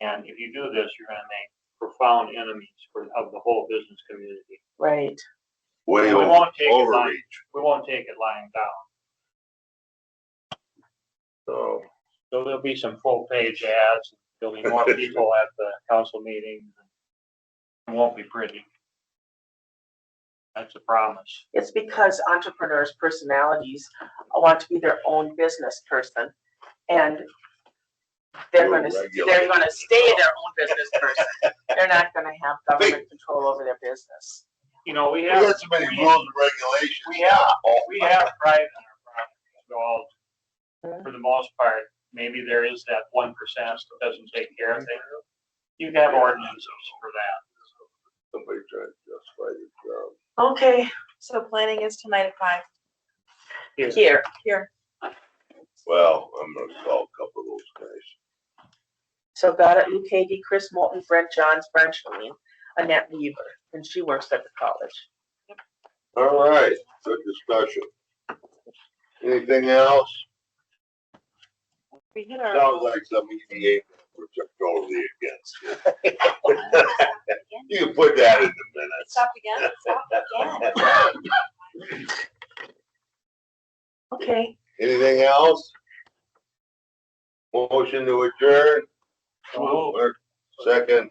And if you do this, you're gonna make profound enemies of the whole business community. Right. Way We won't take it lying, overreach. we won't take it lying down. So, So there'll be some full page ads, there'll be more people at the council meetings. It won't be pretty. That's a promise. It's because entrepreneurs' personalities want to be their own business person. And they're gonna stay their own business person. They're not gonna have government control over their business. You know, we we have, got so many rules and regulations. we have pride in our property. So for the most part, maybe there is that 1% that doesn't take care of things. You have ordinances for that. Somebody trying to justify your job. Okay, So planning is tonight at 5. here. Well, I'm gonna call a couple of those guys. So got it, Luke Hagee, Chris Moulton, Brent Johns, Brent Shalene, Annette Weaver, and she works at the college. All right, good discussion. Anything else? We hit our. Sounds like some EDA members are totally against it. You can put that in the minutes. Stop again, stop again. Okay. Anything else? Motion to adjourn? So moved. Second.